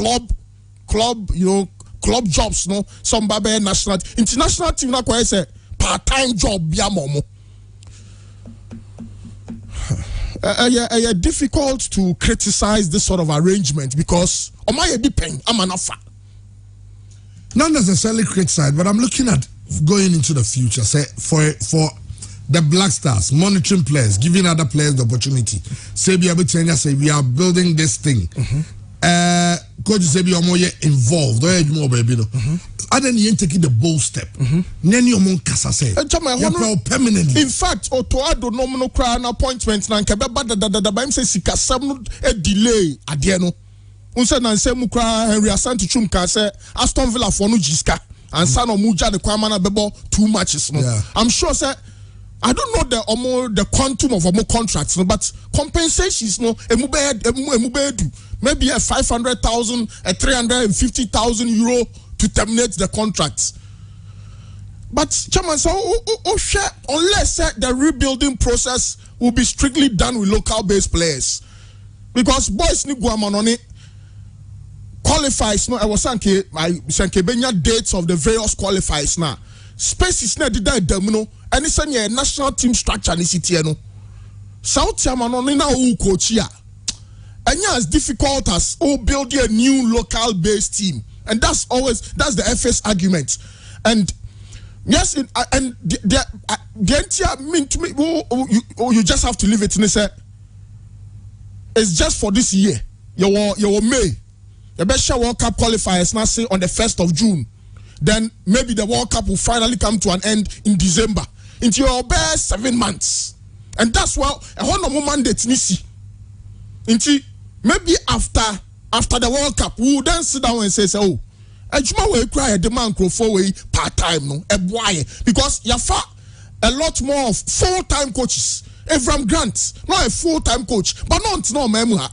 club you know club jobs no some buy national international team na kwa say part-time job bia momo difficult to criticize this sort of arrangement because omo depend am anafa. Not necessarily criticize, but I'm looking at going into the future. Say for the Black Stars, monitoring players, giving other players the opportunity. Say we are building this thing. Coach say be more involved. More baby no. I then you taking the bold step. Then you mon kasa say. Permanently. In fact, Otuado no cry an appointment na nkebe bada ba say sikasam delay adieno. Unse na nse mu kra Henry Asante Chum ka say Aston Villa for no jiska and san omuja the kwama na bebo 2 matches no. Yeah. I'm sure say I don't know the quantum of omo contracts no, but compensations no emube do maybe a 500,000 a 350,000 euro to terminate the contracts. But chairman so unless the rebuilding process will be strictly done with local based players because boys ni guamanoni qualifiers no I was saying benya dates of the various qualifiers now spaces na did that dem no and it's a national team structure ni city no South Yamano na who coach here and as difficult as building a new local based team, and that's the FS argument. And yes, and the entire mean to me, you just have to leave it. And say it's just for this year. Your May, the best World Cup qualifiers now say on the 1st of June. Then maybe the World Cup will finally come to an end in December. Into your best 7 months, and that's why a whole normal mandate nisi. Into maybe after the World Cup, we will then sit down and say, oh, Ejuma will cry a demand for part time, no, because you have a lot more of full-time coaches. Avram Grant, not a full-time coach, but not no member.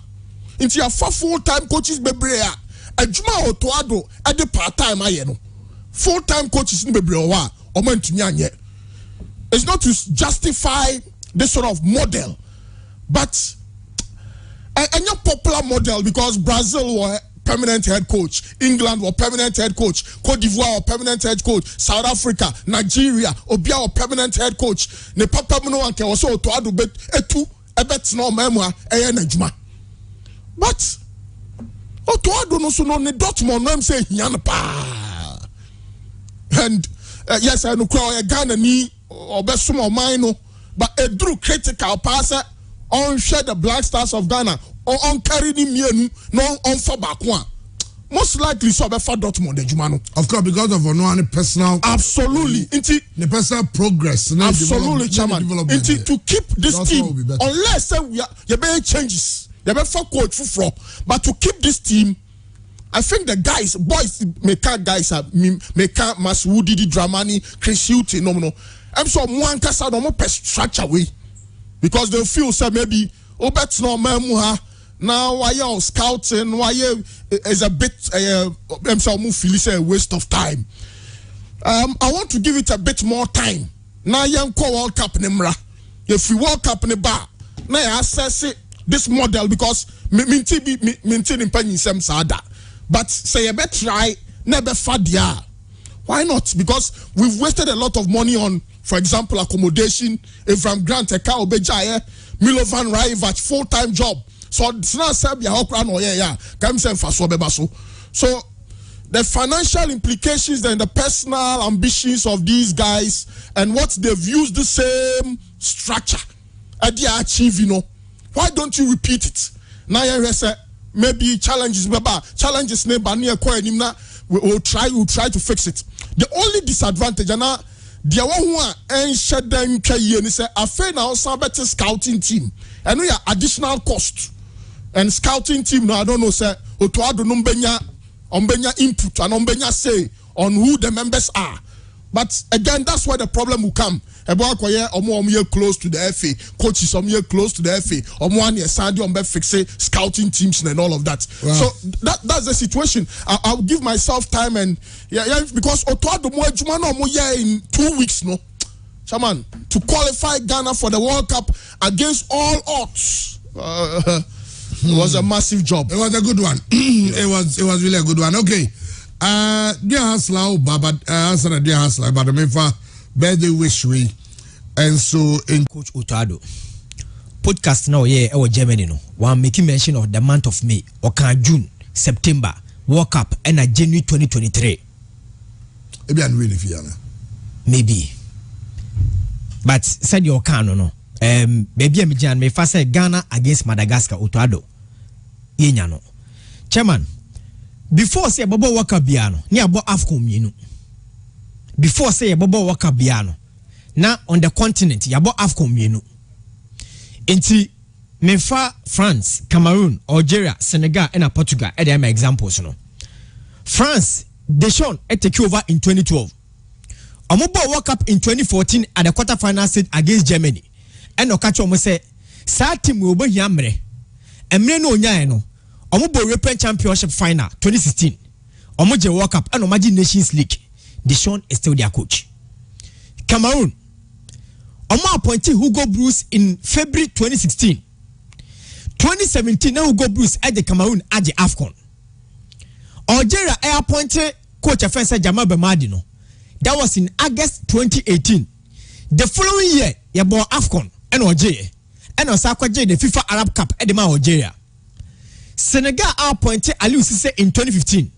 Into your full-time coaches, Bebrea, Ejuma or Toado at the part-time, full-time coaches in Bebrea, or Mentunyanye. It's not to justify this sort of model, but and your popular model because Brazil were permanent head coach, England were permanent head coach, Cote d'Ivoire were permanent head coach, South Africa, Nigeria, Obia were permanent head coach. Ne papa no one can also to adu bet etu ebet no memwa Ejuma. But to adu no so no ne Dortmund no say hian pa. And yes, I know crowd Ghana ni obesum o mine no, but a drew critical passer on share the Black Stars of Ghana or on carry the mienu no on for back most likely so be for Dortmund Ejuma. Of course, because of no personal absolutely into the personal progress absolutely chairman into to keep this team unless we are you be changes you be for coach for but to keep this team I think the guys boys make guys are make Masudi Dramani Chris Houghton no I'm so one kasa no more structure way because they feel say maybe obet no memuha now why you scouting why is a bit I'm so feel say a waste of time. I want to give it a bit more time. Now young World Cup nimra if we World Cup ne bar now I assess this model because maintain in some sada but say a bet try never fadia. Why not? Because we've wasted a lot of money on, for example, accommodation. Avram Grant, Eka Obejaye, Milovan Raivat, full-time job. So it's not Serbia, Okran, or yeah. So the financial implications and the personal ambitions of these guys and what they've used the same structure at the achieve, why don't you repeat it? Now maybe challenges, neighbor near we'll try to fix it. The only disadvantage and the one and shed them say I fail now some better scouting team and we are additional cost and scouting team now I don't know say otoado numbenya input and umbenya say on who the members are. But again, that's where the problem will come. Close to the FA, coaches close to the FA, fix scouting teams and all of that. Wow. So that's the situation. I'll give myself time and because in 2 weeks, no, Chairman, to qualify Ghana for the World Cup against all odds. It was a massive job. It was a good one. It was really a good one. Okay. Dear Hasla, dear Hasla, but the birthday wish we and so in Coach Otado podcast now our Germany no one making mention of the month of May or can June September World Cup and January 2023 maybe but said your can no baby I'm me first say Ghana against Madagascar Otado yenya no chairman before say Bobo Waka Biano, near Bo Afcom, before say Bobo Waka Biano, now on the continent, Yabo Afcom, Inti Mefa, France, Cameroon, Algeria, Senegal, and Portugal, and them examples. No, France, Deschamps, take over in 2012. Omobo World Cup in 2014 at the quarterfinal set against Germany, and Okacho mo say, "Sa team will be yamre, emre no nyano." Omobo European Championship final 2016. Omoje World Cup and Omaji Nations League. Deschamps is still their coach. Cameroon. Omo appointed Hugo Bruce in February 2016. 2017 Hugo Bruce at the Cameroon at the AFCON. Algeria appointed coach offense Jamal Bemadi no. That was in August 2018. The following year, you bought AFCON and Algeria. And Osaka the FIFA Arab Cup at the Algeria. Senegal appointed Aliou Cisse in 2015.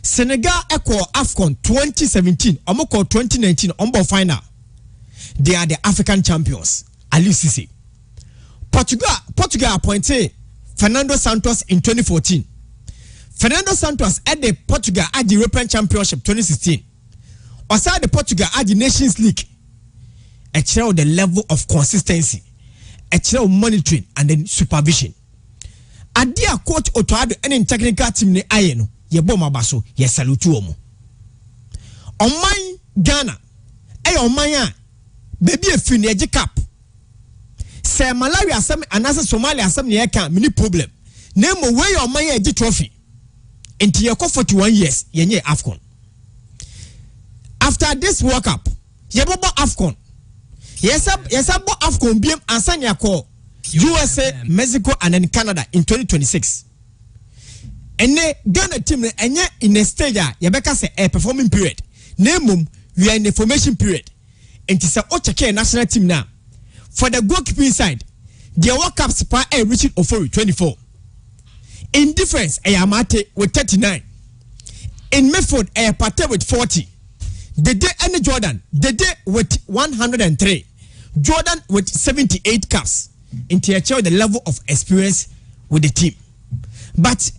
Senegal equal AFCON 2017, Omoko 2019, Ombo final. They are the African champions. Aliou Cisse. Portugal appointed Fernando Santos in 2014. Fernando Santos at the Portugal at the European Championship 2016. Aside the Portugal at the Nations League. A show the level of consistency, a show monitoring and then supervision. At dear coach Otoado any technical team ne ayeno, ye boma baso, ye salute omo. On my Ghana, on my baby a fin ye cap. Say Malawi asem anasa Somalia asem ne can mini problem. Name away on my edge trophy. Into your 41 years, ye AFCON. After this World Cup, ye bobo AFCON. Yes, about AFCON BM and Sanya call USA, Mexico, and then Canada in 2026. And the Ghana team in a stage, Yabeka say a performing period. Name we are in the formation period. And it's a Ochake national team now. For the goalkeeping side, the World Cup spy a Richard Ofori 24. In defense, a Amate with 39. In midfield, a Pate with 40. The day and Jordan, the day with 103. Jordan with 78 caps. Into the level of experience with the team. But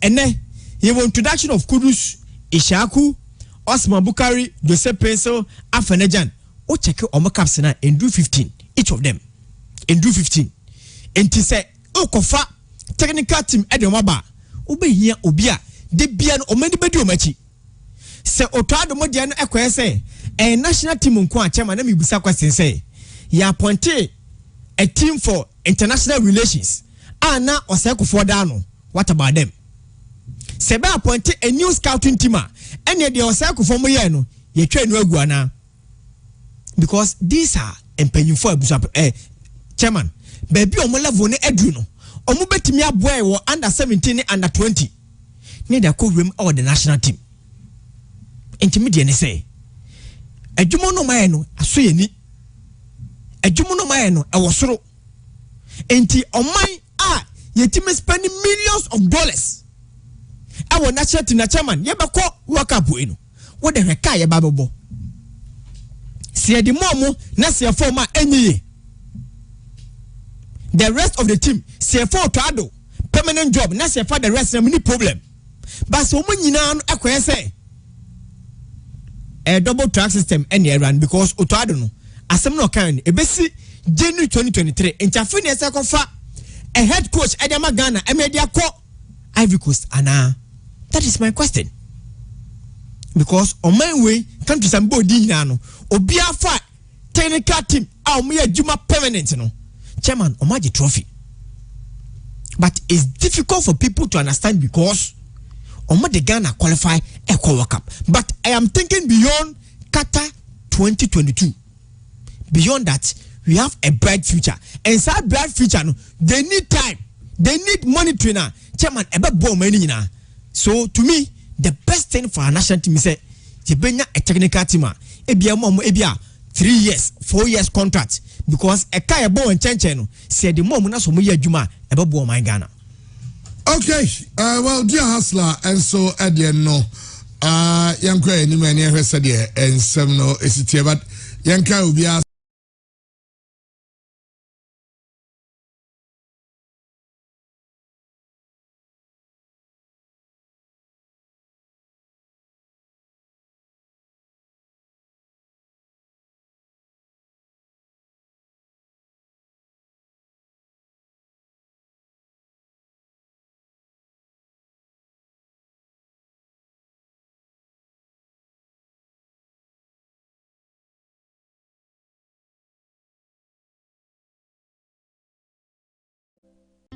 you have introduction of Kudus, Ishaku, Osman Bukari, Joseph Peso, Afenejan. O check on caps and do 15. Each of them. And do 15. And to say, Kofa, technical team at the Maba. Ube here, Obia, de Bian or many bedu machi. Se Otado Modiano Equa say, a national team on chairman, and Busa question say, ya appointed a team for international relations. Anna or Seko Fordano. What about them? Seba appointed a new scouting team, and yet the Osako for Moyano, ye train Guana. Because these are empenning for chairman, baby Omola Vone Edruno, Omubetimia boy were under 17 under 20. Need a cool room or the national team. Intermediate say. A Jumono Mayano, a Suyeni. A Jumono Mayano, a Wasro. Enti on my your team is spending millions of dollars. Our national team, chairman, Yabako, work up with what the heck, Yababo. See the momo, Nasia former any. The rest of the team, say for Tado, permanent job, Nasia for the rest of many problem. But so many now, I say. A double track system any run because Otado asem no kind e besi January 2023 interfere na second fa a head coach Adama Ghana emedia ko Ivory Coast ana. That is my question. Because on my way come to some body no obi afa technical team a me adwuma permanent no chairman o magi trophy. But it's difficult for people to understand because the Ghana qualify a World Cup. But I am thinking beyond Qatar 2022. Beyond that, we have a bright future. And that bright future, no, they need time. They need monitoring. Chairman, so to me, the best thing for our national team is a technical team. Ebia 3 years, 4 years contract. Because a kaya bo and chencheno said the moment so muya juma ebo my Ghana. Okay, well, dear Hustler, and so at the end, no, Yanka, any man here said, and some no, is it here, but Yanka will be asked.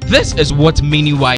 This is what many white